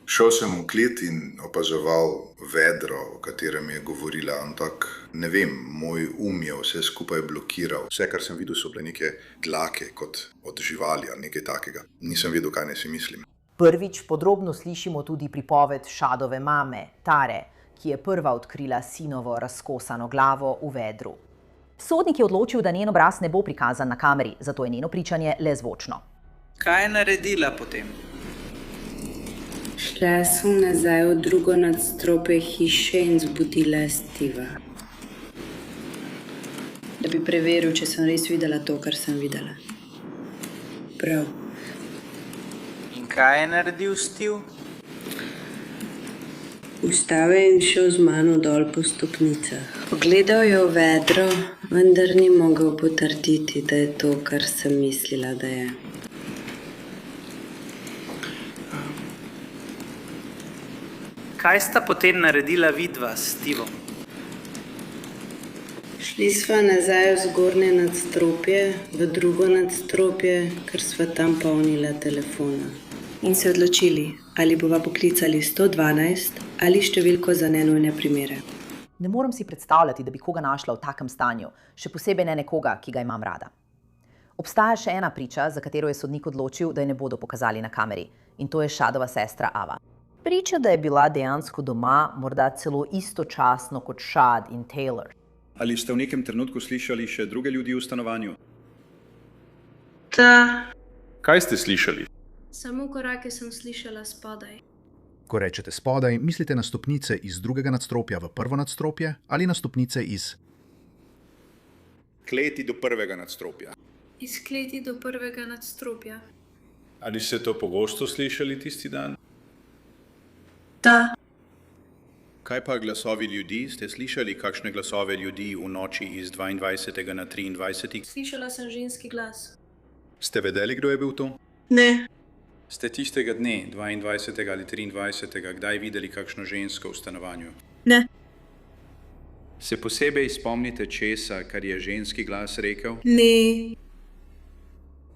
Šel sem v klet in opazoval vedro, o katerem je govorila, ampak ne vem, moj je vse skupaj blokiral. Vse, kar sem videl, so bile neke dlake kot od živali ali nekaj takega. Nisem vedel, kaj naj si mislim. Prvič podrobno slišimo tudi pripoved Šadove mame, Tare, ki je prva odkrila sinovo razkosano glavo v vedru. Sodnik je odločil, da njen obraz ne bo prikazan na kameri, zato je njeno pričanje le zvočno. Kaj je naredila potem? Šla sem nazaj v drugo nadstropje hiše in zbudila Steva. Da bi preveril, če sem res videla to, kar sem videla. Prav. In kaj je naredil Steve? Vstal je in šel z mano dol po stopnicah. Pogledal je v vedro, vendar ni mogel potrditi, da je to, kar sem mislila, da je. Kaj sta potem naredila vidva s Stevom? Šli sva nazaj v zgornje nadstropje, v drugo nadstropje, ker sva tam polnila telefona. In se odločili, ali bova poklicali 112 ali številko za nenujne primere. Ne morem si predstavljati, da bi koga našla v takem stanju, še posebej ne nekoga, ki ga imam rada. Obstaja še ena priča, za katero je sodnik odločil, da je ne bodo pokazali na kameri, in to je Shadova sestra Ava. Priča, da je bila dejansko doma, morda celo istočasno kot Shad in Taylor. Ali ste v nekem trenutku slišali še druge ljudi v stanovanju? Da. Kaj ste slišali? Samo korake sem slišala spodaj. Ko rečete spodaj, mislite na stopnice iz drugega nadstropja v prvo nadstropje ali na stopnice iz kleti do prvega nadstropja. Iz kleti do prvega nadstropja. Ali ste to pogosto slišali tisti dan? Da. Kaj pa glasovi ljudi? Ste slišali kakšne glasove ljudi v noči iz 22. na 23. Slišala sem ženski glas. Ste vedeli, kdo je bil to? Ne. Ste tistega dne, 22. ali 23. kdaj videli kakšno žensko v stanovanju? Ne. Se posebej spomnite česa, kar je ženski glas rekel? Ne.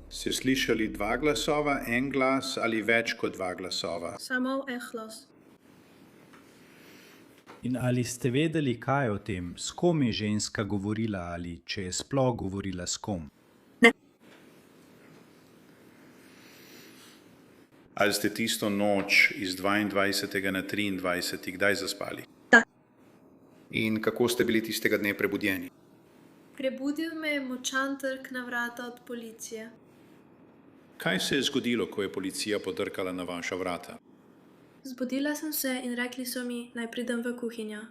Ste slišali dva glasova, en glas ali več kot dva glasova? Samo en glas. In ali ste vedeli kaj o tem, s kom je ženska govorila ali če je sploh govorila s kom? Ne. Ali ste tisto noč iz 22. na 23. kdaj zaspali? Da. In kako ste bili tistega dne prebudjeni? Prebudil me je močan trk na vrata od policije. Kaj se je zgodilo, ko je policija potrkala na vaša vrata? Zbudila sem se in rekli so mi, naj pridem v kuhinjo.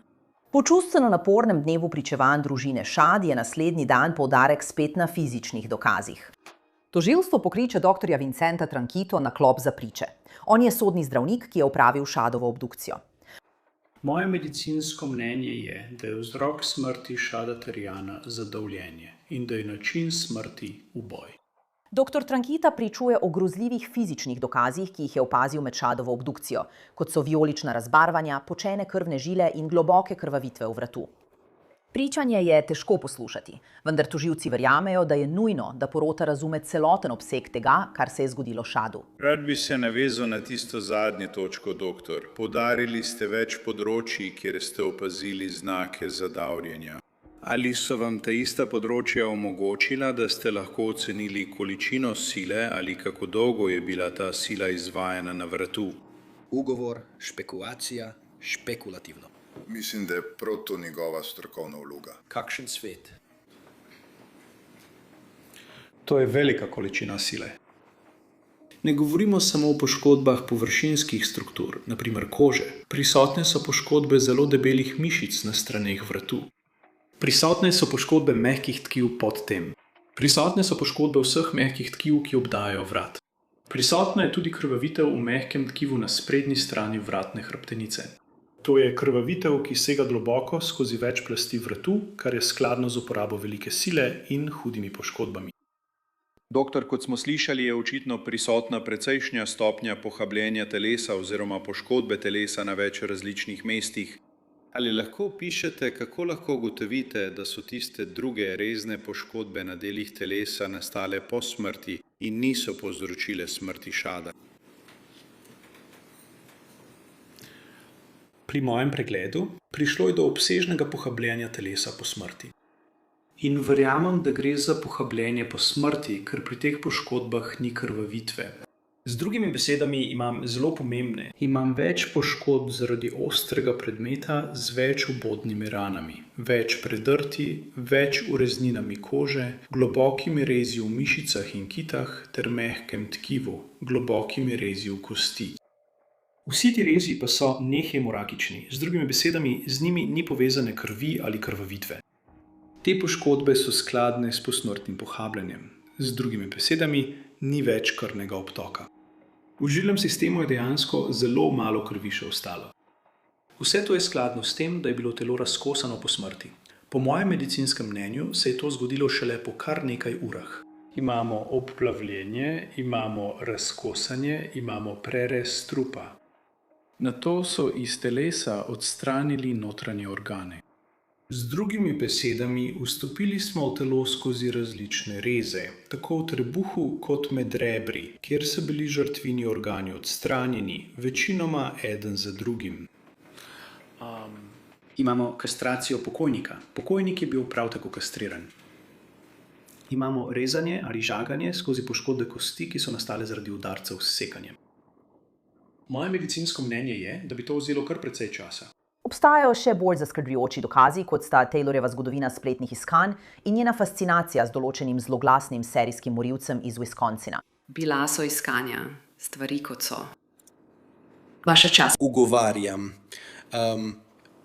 Po čustveno napornem dnevu pričevanj družine Shad je naslednji dan poudarek spet na fizičnih dokazih. Tožilstvo pokliče doktorja Vincenta Tranquito na klop za priče. On je sodni zdravnik, ki je opravil Shadovo obdukcijo. Moje medicinsko mnenje je, da je vzrok smrti Shada Tarjana zadavljenje in da je način smrti uboj. Dr. Tranquita pričuje o grozljivih fizičnih dokazih, ki jih je opazil med Shadovo obdukcijo, kot so vijolična razbarvanja, počene krvne žile in globoke krvavitve v vratu. Pričanje je težko poslušati, vendar tožilci verjamejo, da je nujno, da porota razume celoten obseg tega, kar se je zgodilo Shadu. Rad bi se navezal na tisto zadnjo točko, doktor. Poudarili ste več področji, kjer ste opazili znake zadavljenja. Ali so vam ta ista področja omogočila, da ste lahko ocenili količino sile ali kako dolgo je bila ta sila izvajana na vratu? Ugovor, špekulacija, špekulativno. Mislim, da je prav to njegova strokovna vloga. Kakšen svet? To je velika količina sile. Ne govorimo samo o poškodbah površinskih struktur, naprimer kože. Prisotne so poškodbe zelo debelih mišic na straneh vratu. Prisotne so poškodbe mehkih tkiv pod tem. Prisotne so poškodbe vseh mehkih tkiv, ki obdajajo vrat. Prisotna je tudi krvavitev v mehkem tkivu na sprednji strani vratne hrbtenice. To je krvavitev, ki sega globoko skozi več plasti vratu, kar je skladno z uporabo velike sile in hudimi poškodbami. Doktor, kot smo slišali, je očitno prisotna precejšnja stopnja pohabljenja telesa oziroma poškodbe telesa na več različnih mestih. Ali lahko opišete, kako lahko ugotovite, da so tiste druge rezne poškodbe na delih telesa nastale po smrti in niso povzročile smrti Shada? Pri mojem pregledu prišlo je do obsežnega pohabljenja telesa po smrti. In verjamem, da gre za pohabljenje po smrti, ker pri teh poškodbah ni krvavitve. Z drugimi besedami imam zelo pomembne. Imam več poškodb zaradi ostrega predmeta z več vbodnimi ranami, več predrti, več urezninami kože, globokimi rezi v mišicah in kitah ter mehkem tkivu, globokimi rezi v kosti. Vsi ti rezi pa so nehemoragični, z drugimi besedami z njimi ni povezane krvi ali krvavitve. Te poškodbe so skladne s posmrtnim pohabljanjem, z drugimi besedami ni več krvnega obtoka. V žilnem sistemu je dejansko zelo malo krvi še ostalo. Vse to je skladno s tem, da je bilo telo razkosano po smrti. Po mojem medicinskem mnenju se je to zgodilo šele po kar nekaj urah. Imamo obplavljenje, imamo razkosanje, imamo prerez trupa. Nato so iz telesa odstranili notranje organe. Z drugimi besedami, vstopili smo v telo skozi različne reze, tako v trebuhu kot med rebri, kjer so bili žrtvini organi odstranjeni, večinoma eden za drugim. Imamo kastracijo pokojnika. Pokojnik je bil prav tako kastriran. Imamo rezanje ali žaganje skozi poškodbe kosti, ki so nastale zaradi udarcev s sekanjem. Moje medicinsko mnenje je, da bi to vzelo kar precej časa. Obstajajo še bolj zaskrbljujoči dokazi, kot sta Taylorjeva zgodovina spletnih iskanj in njena fascinacija z določenim zloglasnim serijskim morilcem iz Wisconsina. Bila so iskanja, stvari kot so. Vaša čas. Ugovarjam.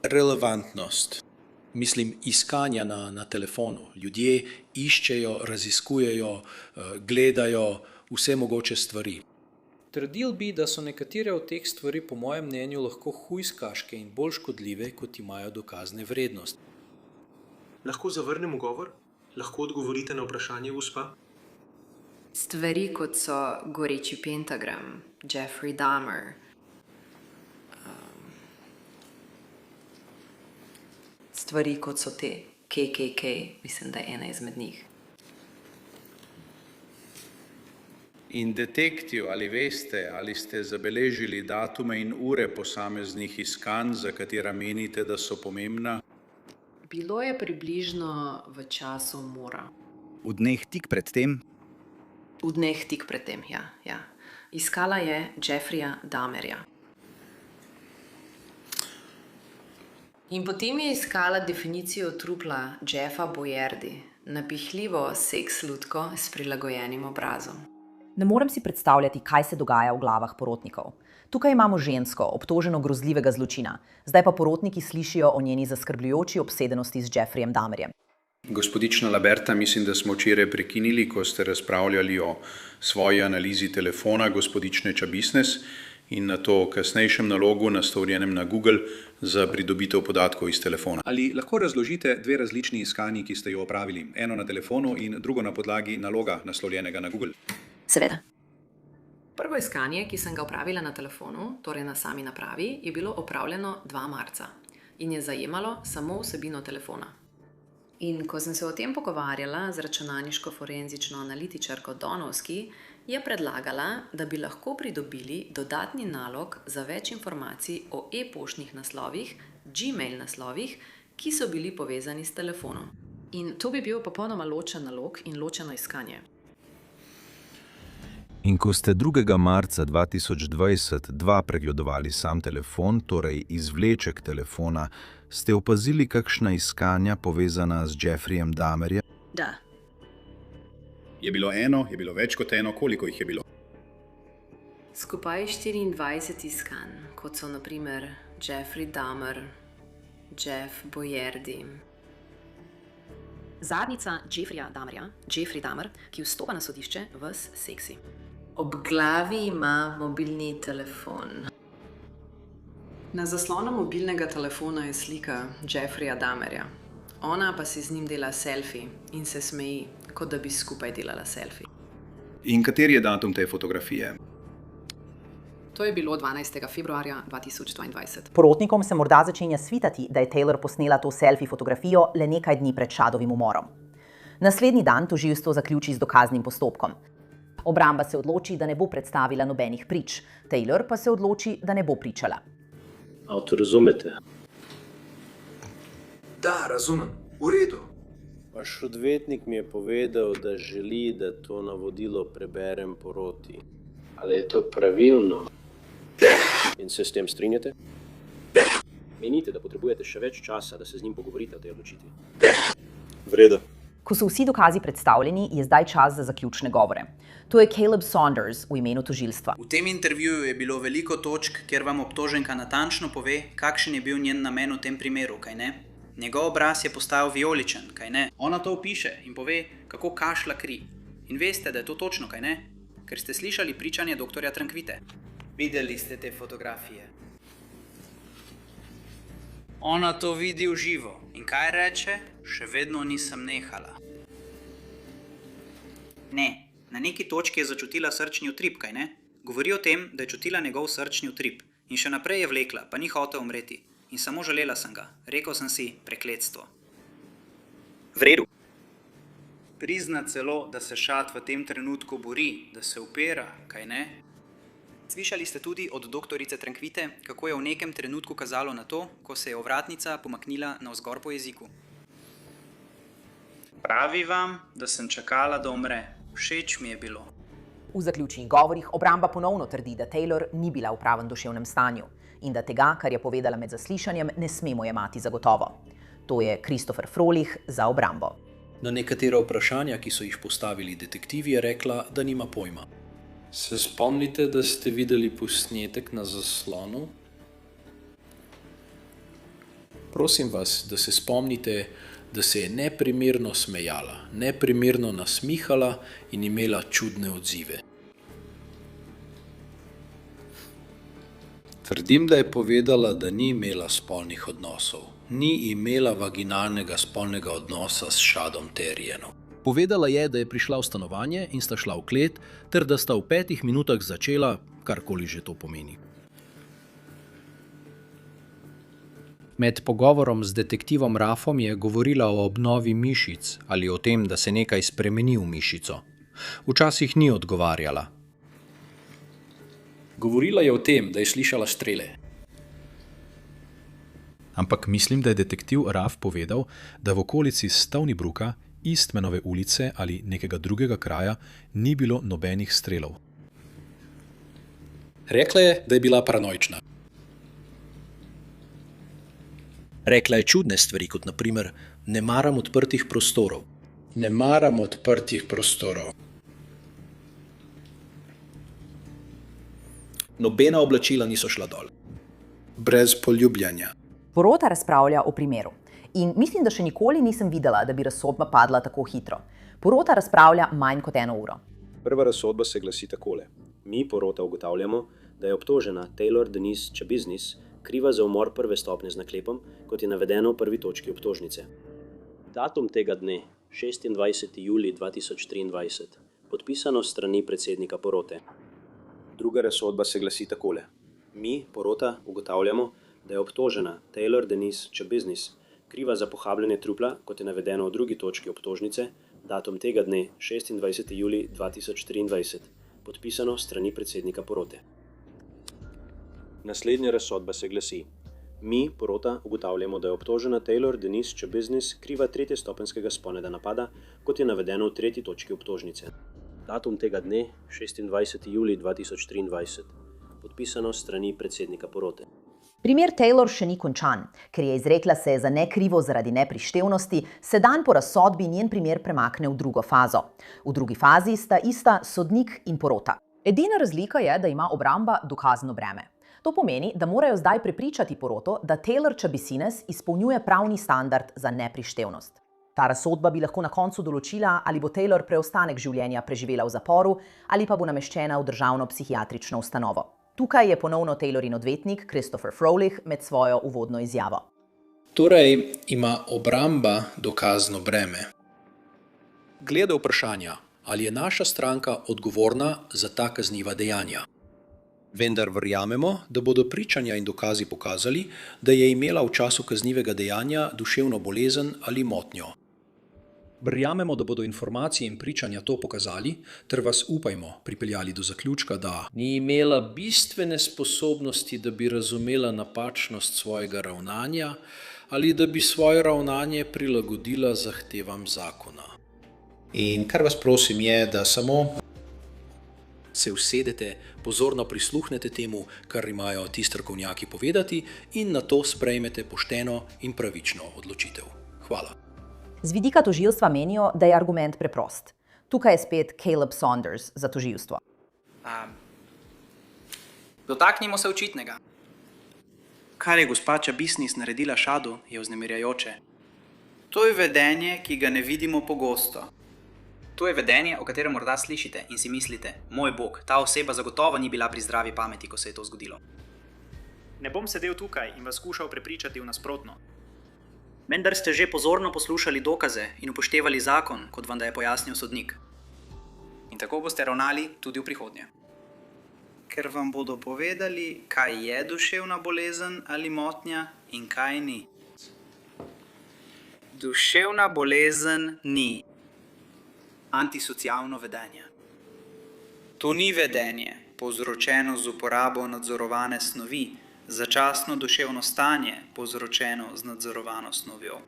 Relevantnost. Mislim, iskanja na telefonu. Ljudje iščejo, raziskujejo, gledajo vse mogoče stvari. Trdil bi, da so nekatere od teh stvari po mojem mnenju lahko hujskaške in bolj škodljive, kot imajo dokazne vrednosti. Lahko zavrnem ugovor? Lahko odgovorite na vprašanje, gospa? Stvari kot so goreči pentagram, Jeffrey Dahmer. Stvari kot so te, KKK, mislim, da je ena izmed njih. In detektiv, ali veste, ali ste zabeležili datume in ure posameznih iskanj, za katera menite, da so pomembna? Bilo je približno v času mora. V dneh tik pred tem? V dneh tik pred tem, ja. Iskala je Jeffreya Dahmerja. In potem je iskala definicijo trupla Jeffa Boyardi, napihljivo seks lutko s prilagojenim obrazom. Ne morem si predstavljati, kaj se dogaja v glavah porotnikov. Tukaj imamo žensko, obtoženo grozljivega zločina. Zdaj pa porotniki slišijo o njeni zaskrbljujoči obsedenosti z Jeffreyem Dahmerjem. Gospodična Laberta, mislim, da smo včeraj prekinili, ko ste razpravljali o svoji analizi telefona gospodične Čabisnes in na to kasnejšem nalogu, naslovljenem na Google, za pridobitev podatkov iz telefona. Ali lahko razložite dve različni iskanji, ki ste jo opravili? Eno na telefonu in drugo na podlagi naloga, naslovljenega na Google. Seveda. Prvo iskanje, ki sem ga opravila na telefonu, torej na sami napravi, je bilo opravljeno 2. marca in je zajemalo samo vsebino telefona. In ko sem se o tem pogovarjala z računalniško-forenzično analitičarko Donovski, je predlagala, da bi lahko pridobili dodatni nalog za več informacij o e-poštnih naslovih, Gmail naslovih, ki so bili povezani s telefonom. In to bi bil popolnoma ločen nalog in ločeno iskanje. In ko ste 2. marca 2020 pregledovali sam telefon, torej izvleček telefona, ste opazili kakšna iskanja povezana z Jeffreyem Dahmerjem? Da. Je bilo eno, je bilo več kot eno, koliko jih je bilo? Skupaj 24 iskanj, kot so na primer Jeffrey Dahmer, Jeff Boyardi. Zadnjica Jeffreya Dahmerja, Jeffrey Dahmer, ki vstopa na sodišče ves seksi. Ob glavi ima mobilni telefon. Na zaslonu mobilnega telefona je slika Jeffreya Dahmerja. Ona pa si z njim dela selfie in se smeji, kot da bi skupaj delala selfie. In kateri je datum te fotografije? To je bilo 12. februarja 2022. Porotnikom se morda začenja svitati, da je Taylor posnela to selfie fotografijo le nekaj dni pred Shadovim umorom. Naslednji dan tožilstvo zaključi z dokaznim postopkom. Obramba se odloči, da ne bo predstavila nobenih prič. Taylor pa se odloči, da ne bo pričala. A to razumete? Da, razumem. V redu. Vaš odvetnik mi je povedal, da želi, da to navodilo preberem poroti. Ali je to pravilno? In se s tem strinjate? Menite, da potrebujete še več časa, da se z njim pogovorite o tej odločitvi? V redu. Ko so vsi dokazi predstavljeni, je zdaj čas za zaključne govore. To je Caleb Saunders v imenu tožilstva. V tem intervjuju je bilo veliko točk, kjer vam obtoženka natančno pove, kakšen je bil njen namen v tem primeru, kaj ne? Njegov obraz je postal vijoličen, kaj ne? Ona to opiše in pove, kako kašlja kri. In veste, da je to točno, kaj ne? Ker ste slišali pričanje doktorja Trankvite. Videli ste te fotografije. Ona to vidi v živo. In kaj reče? Še vedno nisem nehala. Ne, na neki točki je začutila srčni utrip, kaj ne? Govori o tem, da je čutila njegov srčni utrip. In še naprej je vlekla, pa ni hotel umreti. in samo želela sem ga. Rekel sem si prekletstvo. V redu. Prizna celo, da se Šad v tem trenutku bori, da se upira, kaj ne? Slišali ste tudi od doktorice Trankvite, kako je v nekem trenutku kazalo na to, ko se je ovratnica pomaknila navzgor po jeziku. Pravi vam, da sem čakala, da umre. Všeč mi je bilo. V zaključnih govorih obramba ponovno trdi, da Taylor ni bila v pravem duševnem stanju in da tega, kar je povedala med zaslišanjem, ne smemo jemati za gotovo. To je Christopher Frolich za obrambo. Na nekatera vprašanja, ki so jih postavili detektivi, je rekla, da nima pojma. Se spomnite, da ste videli posnetek na zaslonu? Prosim vas, da se spomnite, da se je neprimerno smejala, neprimerno nasmihala in imela čudne odzive. Trdim, da je povedala, da ni imela spolnih odnosov. Ni imela vaginalnega spolnega odnosa s Šadom Terrienom. Povedala je, da je prišla v stanovanje in sta šla v klet, ter da sta v 5 minutah začela, karkoli že to pomeni. Med pogovorom z detektivom Rafom je govorila o obnovi mišic ali o tem, da se nekaj spremeni v mišico. Včasih ni odgovarjala. Govorila je o tem, da je slišala strele. Ampak mislim, da je detektiv Raf povedal, da v okolici Stoneybrookha, Eastmanove ulice ali nekega drugega kraja ni bilo nobenih strelov. Rekla je, da je bila paranoična. Rekla je čudne stvari, kot na primer, ne maram odprtih prostorov. Ne maram odprtih prostorov. Nobena oblačila niso šla dol. Brez poljubljanja. Porota razpravlja o primeru. In mislim, da še nikoli nisem videla, da bi razsodba padla tako hitro. Porota razpravlja manj kot 1 uro. Prva razsodba se glasi takole. Mi, porota, ugotavljamo, da je obtožena Taylor Denise Chabiznis kriva za umor prve stopnje z naklepom, kot je navedeno v prvi točki obtožnice. Datum tega dne, 26. julij 2023, podpisano s strani predsednika porote. Druga razsodba se glasi takole. Mi, porota, ugotavljamo, da je obtožena Taylor Denise Chabiznis kriva za pohabljanje trupla, kot je navedeno v drugi točki obtožnice, datum tega dne, 26. julij 2023, podpisano s strani predsednika porote. Naslednja razsodba se glasi. Mi, porota, ugotavljamo, da je obtožena Taylor Denise Chabiznis kriva tretjestopenjskega spolnega napada, kot je navedeno v tretji točki obtožnice. Datum tega dne, 26. julij 2023, podpisano s strani predsednika porote. Primer Taylor še ni končan, ker je izrekla se za nekrivo zaradi neprištevnosti, se dan po razsodbi njen primer premakne v drugo fazo. V drugi fazi sta ista sodnik in porota. Edina razlika je, da ima obramba dokazno breme. To pomeni, da morajo zdaj prepričati poroto, da Taylor Chabiznis izpolnjuje pravni standard za neprištevnost. Ta razsodba bi lahko na koncu določila, ali bo Taylor preostanek življenja preživela v zaporu ali pa bo nameščena v državno psihiatrično ustanovo. Tukaj je ponovno Taylorin odvetnik Christopher Frolich med svojo uvodno izjavo. Torej ima obramba dokazno breme. Glede vprašanja, ali je naša stranka odgovorna za ta kazniva dejanja. Vendar verjamemo, da bodo pričanja in dokazi pokazali, da je imela v času kaznivega dejanja duševno bolezen ali motnjo. Verjamemo, da bodo informacije in pričanja to pokazali, ter vas upajmo pripeljali do zaključka, da ni imela bistvene sposobnosti, da bi razumela napačnost svojega ravnanja ali da bi svoje ravnanje prilagodila zahtevam zakona. In kar vas prosim je, da samo se usedete, pozorno prisluhnete temu, kar imajo ti strokovnjaki povedati in nato sprejmete pošteno in pravično odločitev. Hvala. Z vidika tožilstva menijo, da je argument preprost. Tukaj je spet Caleb Saunders za tožilstvo. Dotaknimo se očitnega. Kar je gospa Chabiznis naredila Šadu, je vznemirjajoče. To je vedenje, ki ga ne vidimo pogosto. To je vedenje, o katerem morda slišite in si mislite, moj bog, ta oseba zagotovo ni bila pri zdravi pameti, ko se je to zgodilo. Ne bom sedel tukaj in vas skušal prepričati v nasprotno. Vendar ste že pozorno poslušali dokaze in upoštevali zakon, kot vam da je pojasnil sodnik. In tako boste ravnali tudi v prihodnje. ker vam bodo povedali, kaj je duševna bolezen ali motnja in kaj ni. Duševna bolezen ni antisocialno vedenje. To ni vedenje, povzročeno z uporabo nadzorovane snovi, začasno duševno stanje, povzročeno z nadzorovano snovjo.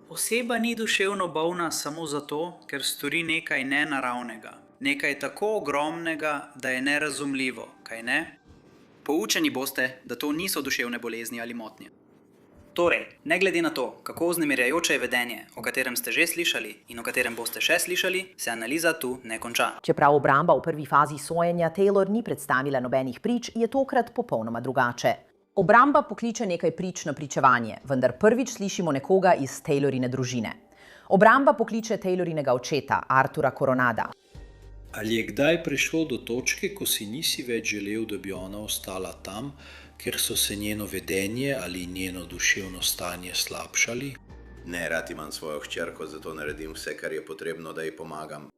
Oseba ni duševno bolna samo zato, ker stori nekaj nenaravnega, nekaj tako ogromnega, da je nerazumljivo, kaj ne? Poučeni boste, da to niso duševne bolezni ali motnje. Torej, ne glede na to, kako vznemirjajoče je vedenje, o katerem ste že slišali in o katerem boste še slišali, se analiza tu ne konča. Čeprav obramba v prvi fazi sojenja Taylor ni predstavila nobenih prič, je tokrat popolnoma drugače. Obramba pokliče nekaj prič na pričevanje, vendar prvič slišimo nekoga iz Taylorine družine. Obramba pokliče Taylorinega očeta, Artura Coronada. Ali je kdaj prišlo do točke, ko si nisi več želel, da bi ona ostala tam, ker so se njeno vedenje ali njeno duševno stanje slabšali? Ne, rad imam svojo hčerko, zato naredim vse, kar je potrebno, da ji pomagam.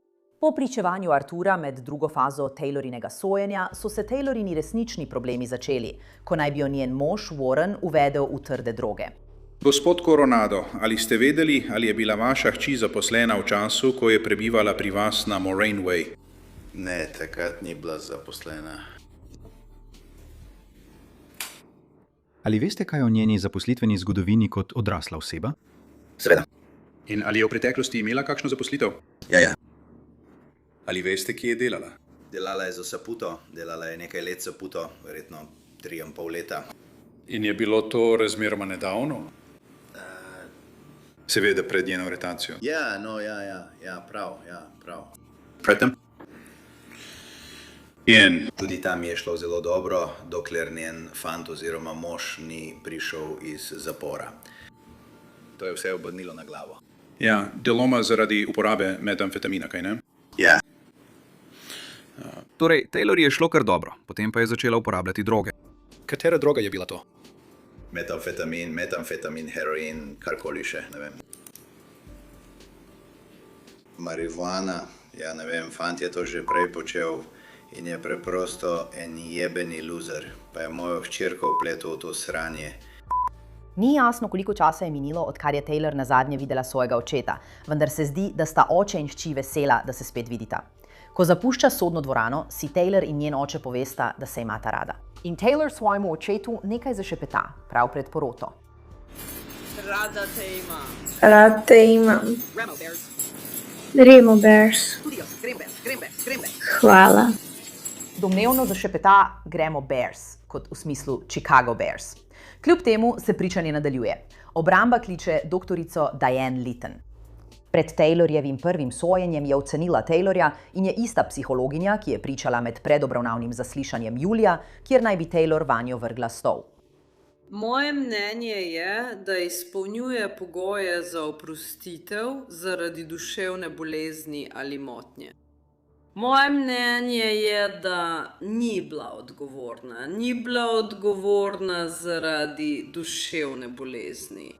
Po pričevanju Artura med drugo fazo Taylorinega sojenja so se Taylorini resnični problemi začeli, ko naj bi jo njen mož Warren uvedel v trde droge. Gospod Coronado, ali ste vedeli, ali je bila vaša hči zaposlena v času, ko je prebivala pri vas na Moraine Way? Ne, takrat ni bila zaposlena. Ali veste kaj o njeni zaposlitveni zgodovini kot odrasla oseba? Seveda. In ali je v preteklosti imela kakšno zaposlitev? Ja. Ali veste, kje je delala? Delala je za Saputo, delala je nekaj let Saputo, verjetno 3,5 leta. In je bilo to razmeroma nedavno? Seveda pred njeno aretacijo. Ja, prav. Predtem? In? Tudi tam je šlo zelo dobro, dokler njen fant oziroma mož ni prišel iz zapora. To je vse obrnilo na glavo. Ja, deloma zaradi uporabe metamfetamina, kaj ne? Ja. Torej, Taylor je šlo kar dobro, potem pa je začela uporabljati droge. Katera droga je bila to? Metamfetamin, heroin, karkoli še, ne vem. Marihuana, ja ne vem, fant je to že prej počel in je preprosto en jebeni loser, pa je mojo hčerko vpletel v to sranje. Ni jasno, koliko časa je minilo, odkar je Taylor nazadnje videla svojega očeta, vendar se zdi, da sta oče in hči vesela, da se spet vidita. Ko zapušča sodno dvorano, si Taylor in njen oče povesta, da se imata rada. In Taylor svojemu očetu nekaj zašepeta, prav pred poroto. Rada te imam. Rad te imam. Remo Bears. Hvala. Domnevno zašepeta gremo Bears, kot v smislu Chicago Bears. Kljub temu se pričanje nadaljuje. Obramba kliče doktorico Diane Litton. Pred Taylorjevim prvim sojenjem je ocenila Taylorja in je ista psihologinja, ki je pričala med predobravnavnim zaslišanjem julija, kjer naj bi Taylor vanjo vrgla stol. Moje mnenje je, da izpolnjuje pogoje za oprostitev zaradi duševne bolezni ali motnje. Moje mnenje je, da ni bila odgovorna. Ni bila odgovorna zaradi duševne bolezni.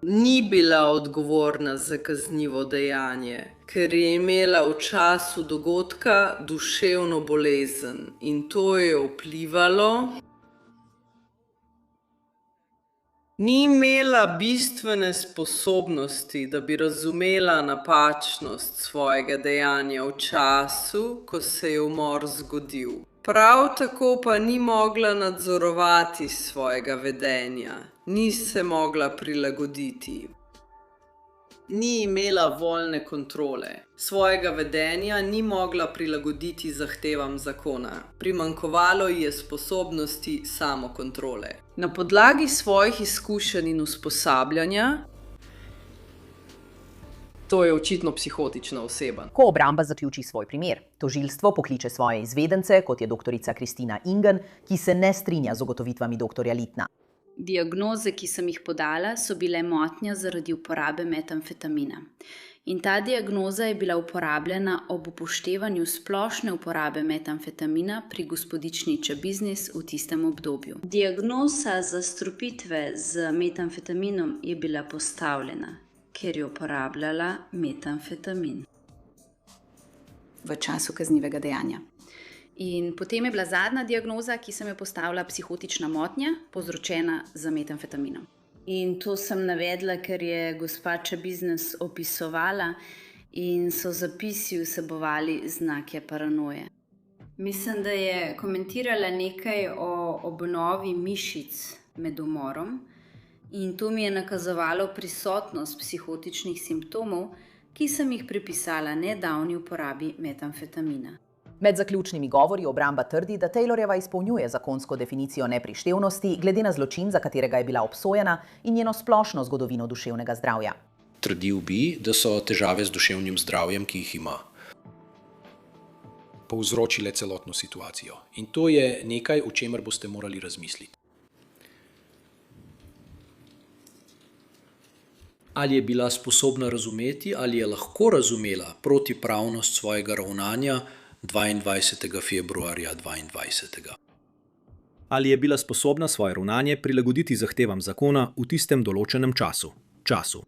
Ni bila odgovorna za kaznivo dejanje, ker je imela v času dogodka duševno bolezen in to je vplivalo. Ni imela bistvene sposobnosti, da bi razumela napačnost svojega dejanja v času, ko se je umor zgodil. Prav tako pa ni mogla nadzorovati svojega vedenja, ni se mogla prilagoditi. Ni imela voljne kontrole. Svojega vedenja ni mogla prilagoditi zahtevam zakona. Primanjkovalo ji je sposobnosti samokontrole. Na podlagi svojih izkušenj in usposabljanja, to je očitno psihotična oseba. Ko obramba zaključi svoj primer, tožilstvo pokliče svoje izvedence, kot je doktorica Kristina Ingen, ki se ne strinja z ugotovitvami doktorja Littna. Diagnoze, ki sem jih podala, so bile motnja zaradi uporabe metamfetamina. In ta diagnoza je bila uporabljena ob upoštevanju splošne uporabe metamfetamina pri gospodični Chabisnis v tistem obdobju. Diagnoza zastrupitve z metamfetaminom je bila postavljena, ker je uporabljala metamfetamin v času kaznivega dejanja. In potem je bila zadnja diagnoza, ki sem jo postavila, psihotična motnja, povzročena z metamfetaminom. In to sem navedla, ker je gospa Chabiznes opisovala in so zapisi vsebovali znake paranoje. Mislim, da je komentirala nekaj o obnovi mišic med umorom in to mi je nakazovalo prisotnost psihotičnih simptomov, ki sem jih pripisala nedavni uporabi metamfetamina. Med zaključnimi govori obramba trdi, da Taylorjeva izpolnjuje zakonsko definicijo neprištevnosti glede na zločin, za katerega je bila obsojena, in njeno splošno zgodovino duševnega zdravja. Trdil bi, da so težave z duševnim zdravjem, ki jih ima, povzročile celotno situacijo. In to je nekaj, o čemer boste morali razmisliti. Ali je bila sposobna razumeti, ali je lahko razumela protipravnost svojega ravnanja 22. februarja 2022. Ali je bila sposobna svoje ravnanje prilagoditi zahtevam zakona v tistem določenem času.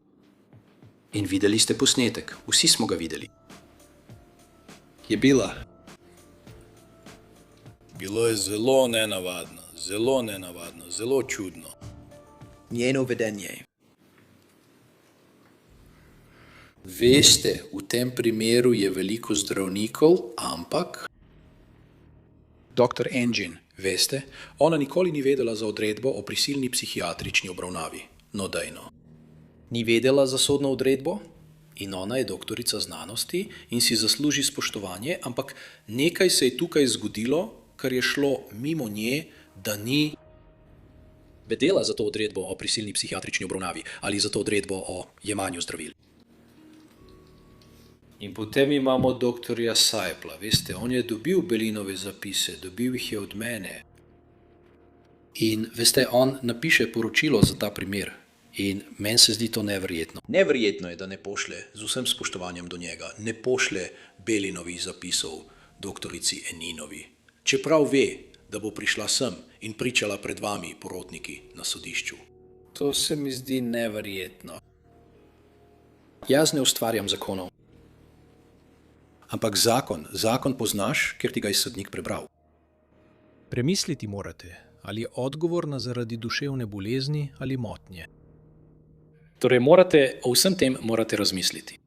In videli ste posnetek, vsi smo ga videli. Je bila. Bilo je zelo nenavadno, zelo čudno. Njeno vedenje. Veste, v tem primeru je veliko zdravnikov, ampak... Dr. Engine, veste, ona nikoli ni vedela za odredbo o prisilni psihiatrični obravnavi. No dajno. Ni vedela za sodno odredbo? In ona je doktorica znanosti in si zasluži spoštovanje, ampak nekaj se je tukaj zgodilo, kar je šlo mimo nje, da ni vedela za to odredbo o prisilni psihiatrični obravnavi ali za to odredbo o jemanju zdravil. In potem imamo doktorja Seipla, veste, on je dobil Belinove zapise, dobil jih je od mene. In veste, on napiše poročilo za ta primer. In meni se zdi to neverjetno. Neverjetno je, da ne pošle, z vsem spoštovanjem do njega, ne pošle Belinovih zapisov doktorici Eninovi. Čeprav ve, da bo prišla sem in pričala pred vami, porotniki, na sodišču. To se mi zdi neverjetno. Jaz ne ustvarjam zakonov. Ampak zakon poznaš, ker ti ga je sodnik prebral. Premisliti morate, ali je odgovorna zaradi duševne bolezni ali motnje. Torej, o vsem tem morate razmisliti.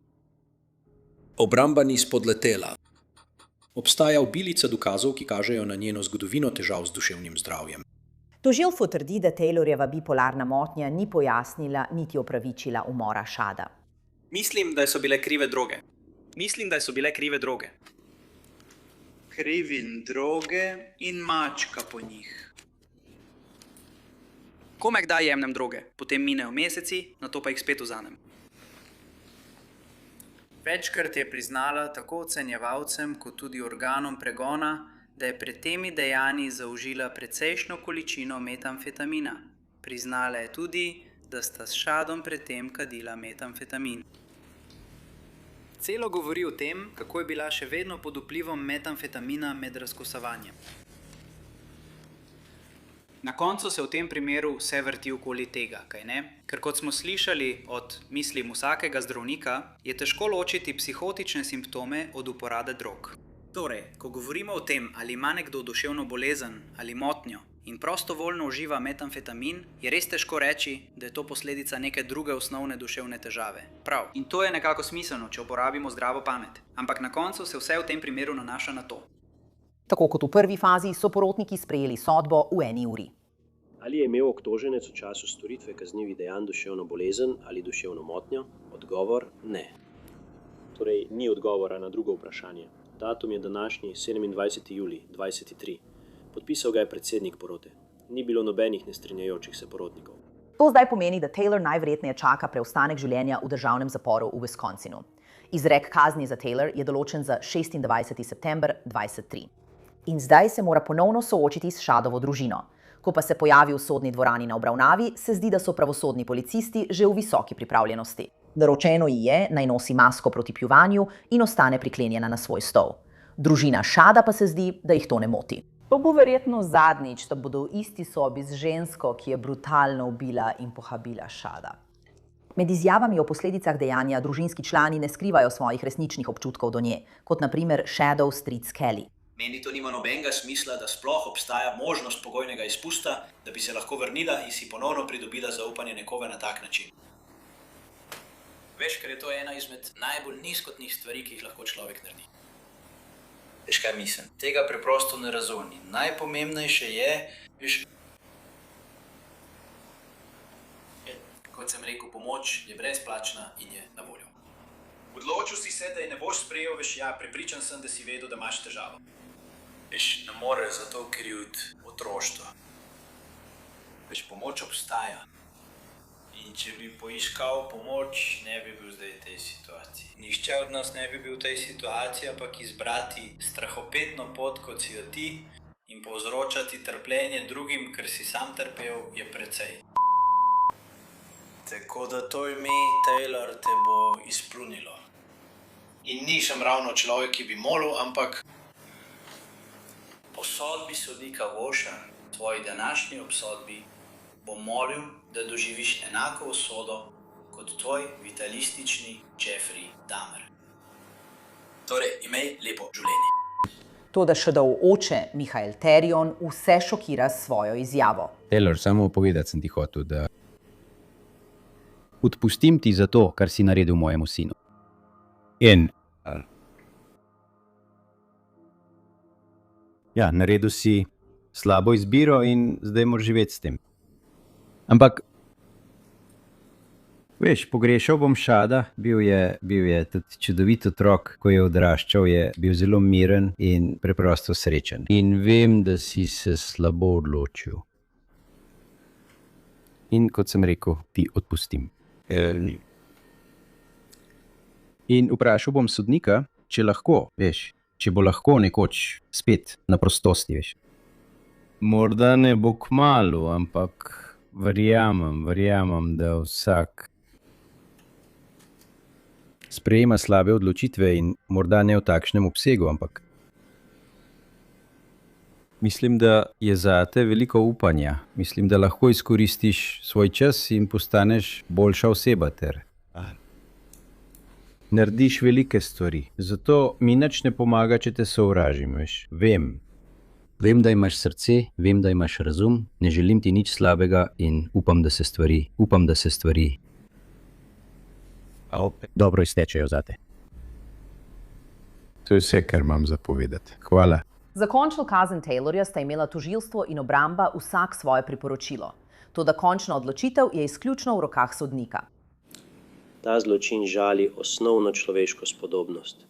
Obramba ni spodletela. Obstaja obilica dokazov, ki kažejo na njeno zgodovino težav z duševnim zdravjem. Tožilstvo trdi, da Taylorjeva bipolarna motnja ni pojasnila niti opravičila umora Shada. Mislim, da so bile krive droge. Krivim droge in mačka po njih. Komaj kdaj jemnem droge, potem minejo meseci, nato pa jih spet vzanem. Večkrat je priznala tako ocenjevalcem kot tudi organom pregona, da je pred temi dejanji zaužila precejšno količino metamfetamina. Priznala je tudi, da sta s Shadom pred tem kadila metamfetamin. Celo govori o tem, kako je bila še vedno pod vplivom metamfetamina med razkosovanjem. Na koncu se v tem primeru vse vrti okoli tega, kaj ne? Ker kot smo slišali od, mislim, vsakega zdravnika, je težko ločiti psihotične simptome od uporabe drog. Torej, ko govorimo o tem, ali ima nekdo duševno bolezen ali motnjo in prostovoljno uživa metamfetamin, je res težko reči, da je to posledica neke druge osnovne duševne težave. Prav. In to je nekako smiselno, če uporabimo zdravo pamet. Ampak na koncu se vse v tem primeru nanaša na to. Tako kot v prvi fazi so porotniki sprejeli sodbo v 1 uri. Ali je imel obtoženec v času storitve kaznivih dejanj duševno bolezen ali duševno motnjo? Odgovor ne. Torej, ni odgovora na drugo vprašanje. Datum je današnji 27. julij 2023. Podpisal ga je predsednik porote. Ni bilo nobenih nestrinjajočih se porotnikov. To zdaj pomeni, da Taylor najverjetneje čaka preostanek življenja v državnem zaporu v Wisconsinu. Izrek kazni za Taylor je določen za 26. september 2023. In zdaj se mora ponovno soočiti s Shadovo družino. Ko pa se pojavi v sodni dvorani na obravnavi, se zdi, da so pravosodni policisti že v visoki pripravljenosti. Naročeno ji je, naj nosi masko proti pljuvanju in ostane priklenjena na svoj stol. Družina Shada pa se zdi, da jih to ne moti. To bo verjetno zadnjič, da bodo v isti sobi z žensko, ki je brutalno ubila in pohabila Shada. Med izjavami o posledicah dejanja družinski člani ne skrivajo svojih resničnih občutkov do nje, kot na primer Shadov stric Kelly. Meni to nima nobenega smisla, da sploh obstaja možnost pogojnega izpusta, da bi se lahko vrnila in si ponovno pridobila zaupanje nekoga na tak način. Veš, ker je to ena izmed najbolj nizkotnih stvari, ki jih lahko človek naredi. Veš, kaj mislim? Tega preprosto ne razumem. Najpomembnejše je, veš, kot sem rekel, pomoč je brezplačna in je na voljo. Odločil si se, da je ne boš sprejel, veš, ja, prepričan sem, da si vedel, da imaš težavo. Veš, ne moreš zato kriviti otroštva. Veš, pomoč obstaja. In če bi poiskal pomoč, ne bi bil zdaj v tej situaciji. Nihče od nas ne bi bil v tej situaciji, ampak izbrati strahopetno pot, kot si jo ti, in povzročati trpljenje drugim, ker si sam trpel, je precej. Tako da to ime, Taylor, te bo izplunilo. In nisem ravno človek, ki bi molil, ampak po sodbi sodnika Voša, tvoji današnji obsodbi, bom molil, da doživiš enako usodo kot tvoj vitalistični Jeffrey Dahmer. Torej, imej lepo življenje. Toda Shadov oče, Michael Terion, vse šokira s svojo izjavo. Taylor, samo povedati sem ti hotel, da odpustim ti za to, kar si naredil mojemu sinu. In ja, naredil si slabo izbiro in zdaj moraš živeti s tem. Ampak, veš, pogrešal bom Shada, bil je tudi čudovit otrok, ko je odraščal, je bil zelo miren in preprosto srečen. In vem, da si se slabo odločil. In kot sem rekel, ti odpustim. In vprašal bom sodnika, če lahko, veš, če bo lahko nekoč spet na prostosti, veš. Morda ne bo kmalu, ampak verjamem, da vsak sprejema slabe odločitve in morda ne v takšnem obsegu, ampak mislim, da je zate veliko upanja. Mislim, da lahko izkoristiš svoj čas in postaneš boljša oseba ter narediš velike stvari. Zato mi nič ne pomaga, če te sovražim, veš. Vem, da imaš srce, vem, da imaš razum, ne želim ti nič slabega in upam, da se stvari dobro iztečejo zate. To je vse, kar imam za povedati. Hvala. Za končno kazen Taylorja sta imela tožilstvo in obramba vsak svoje priporočilo. Toda končna odločitev je izključno v rokah sodnika. Ta zločin žali osnovno človeško spodobnost,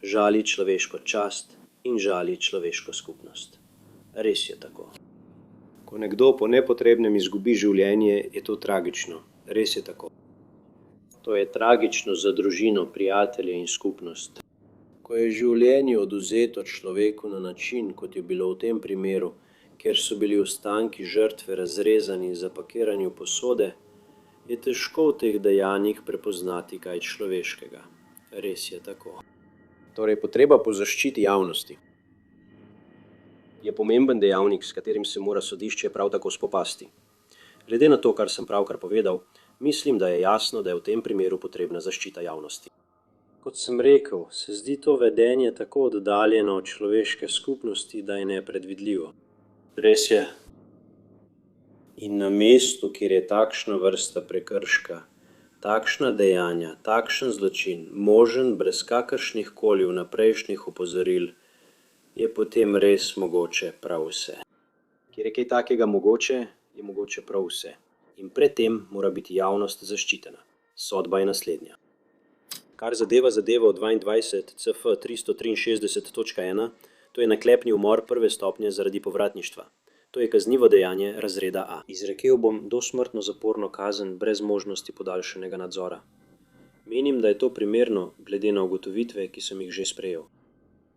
žali človeško čast in žali človeško skupnost. Res je tako. Ko nekdo po nepotrebnem izgubi življenje, je to tragično. Res je tako. To je tragično za družino, prijatelje in skupnost. Ko je življenje oduzeto človeku na način, kot je bilo v tem primeru, kjer so bili ostanki žrtve razrezani in zapakirani v posode, je težko v teh dejanjih prepoznati kaj človeškega. Res je tako. Torej, potreba po zaščiti javnosti je pomemben dejavnik, s katerim se mora sodišče prav tako spopasti. Glede na to, kar sem pravkar povedal, mislim, da je jasno, da je v tem primeru potrebna zaščita javnosti. Kot sem rekel, se zdi to vedenje tako oddaljeno od človeške skupnosti, da je nepredvidljivo. Res je. In na mestu, kjer je takšna vrsta prekrška, takšna dejanja, takšen zločin, možen brez kakršnih koli vnaprejšnjih opozoril, je potem res mogoče prav vse. Kjer je kaj takega mogoče, je mogoče prav vse. In pred tem mora biti javnost zaščitena. Sodba je naslednja. Kar zadeva zadevo 22 CF 363.1, to je naklepni umor prve stopnje zaradi povratništva. To je kaznivo dejanje razreda A. Izrekel bom dosmrtno zaporno kazen brez možnosti podaljšanega nadzora. Menim, da je to primerno glede na ugotovitve, ki sem jih že sprejel.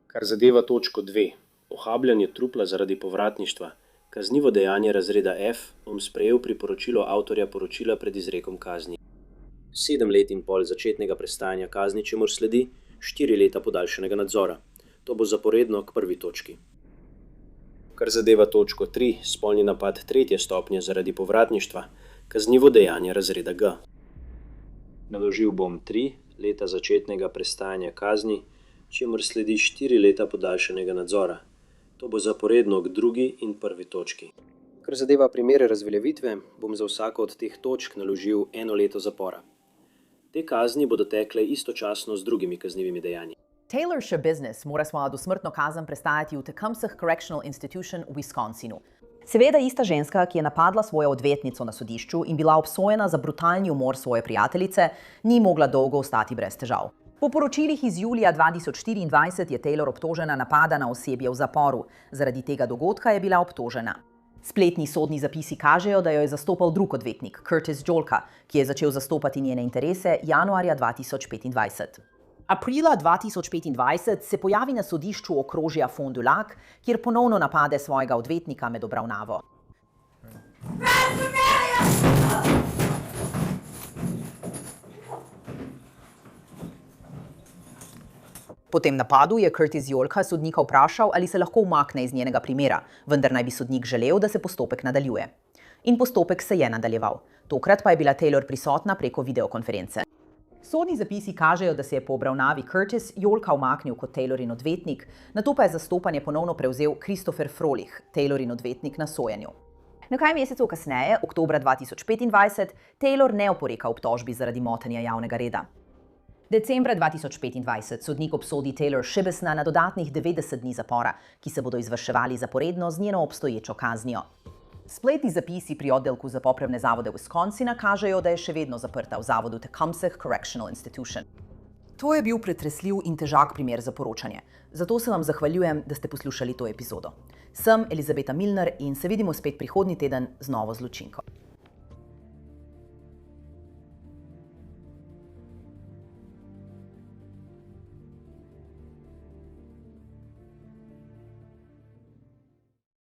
Kar zadeva točko 2, ohabljanje trupla zaradi povratništva, kaznivo dejanje razreda F, bom sprejel priporočilo avtorja poročila pred izrekom kazni. 7 let in pol začetnega prestajanja kazni, čemur sledi 4 leta podaljšanega nadzora. To bo zaporedno k prvi točki. Kar zadeva točko 3, spolni napad 3. stopnje zaradi povratništva, kaznivo dejanje razreda G. Naložil bom 3 leta začetnega prestajanja kazni, čemur sledi 4 leta podaljšanega nadzora. To bo zaporedno k 2. in 1. točki. Kar zadeva primere razveljavitve, bom za vsako od teh točk naložil 1 leto zapora. Te kazni bodo tekle istočasno z drugimi kaznivimi dejanji. Taylor Schabusiness mora svojo dosmrtno kazen prestajati v Tecumseh Correctional Institution v Wisconsinu. Seveda ista ženska, ki je napadla svojo odvetnico na sodišču in bila obsojena za brutalni umor svoje prijateljice, ni mogla dolgo ostati brez težav. Po poročilih iz julija 2024 je Taylor obtožena napada na osebje v zaporu. Zaradi tega dogodka je bila obtožena. Spletni sodni zapisi kažejo, da jo je zastopal drug odvetnik, Curtis Jolka, ki je začel zastopati njene interese januarja 2025. Aprila 2025 se pojavi na sodišču okrožja Fond du Lac, kjer ponovno napade svojega odvetnika med obravnavo. Po tem napadu je Curtis Jolka sodnika vprašal, ali se lahko umakne iz njenega primera, vendar naj bi sodnik želel, da se postopek nadaljuje. In postopek se je nadaljeval. Tokrat pa je bila Taylor prisotna preko videokonference. Sodni zapisi kažejo, da se je po obravnavi Curtis Jolka umaknil kot Taylorin odvetnik, nato pa je zastopanje ponovno prevzel Christopher Frolich, Taylorin odvetnik na sojenju. Nekaj mesecev kasneje, oktobra 2025, Taylor ne oporeka obtožbi zaradi motenja javnega reda. Decembra 2025 sodnik obsodi Taylor Schabusinessa na dodatnih 90 dni zapora, ki se bodo izvrševali zaporedno z njeno obstoječo kaznijo. Spletni zapisi pri oddelku za popravne zavode Wisconsina kažejo, da je še vedno zaprta v zavodu Tecumseh Correctional Institution. To je bil pretresljiv in težak primer za poročanje. Zato se vam zahvaljujem, da ste poslušali to epizodo. Sem Elizabeta Milner in se vidimo spet prihodnji teden z novo zločinko.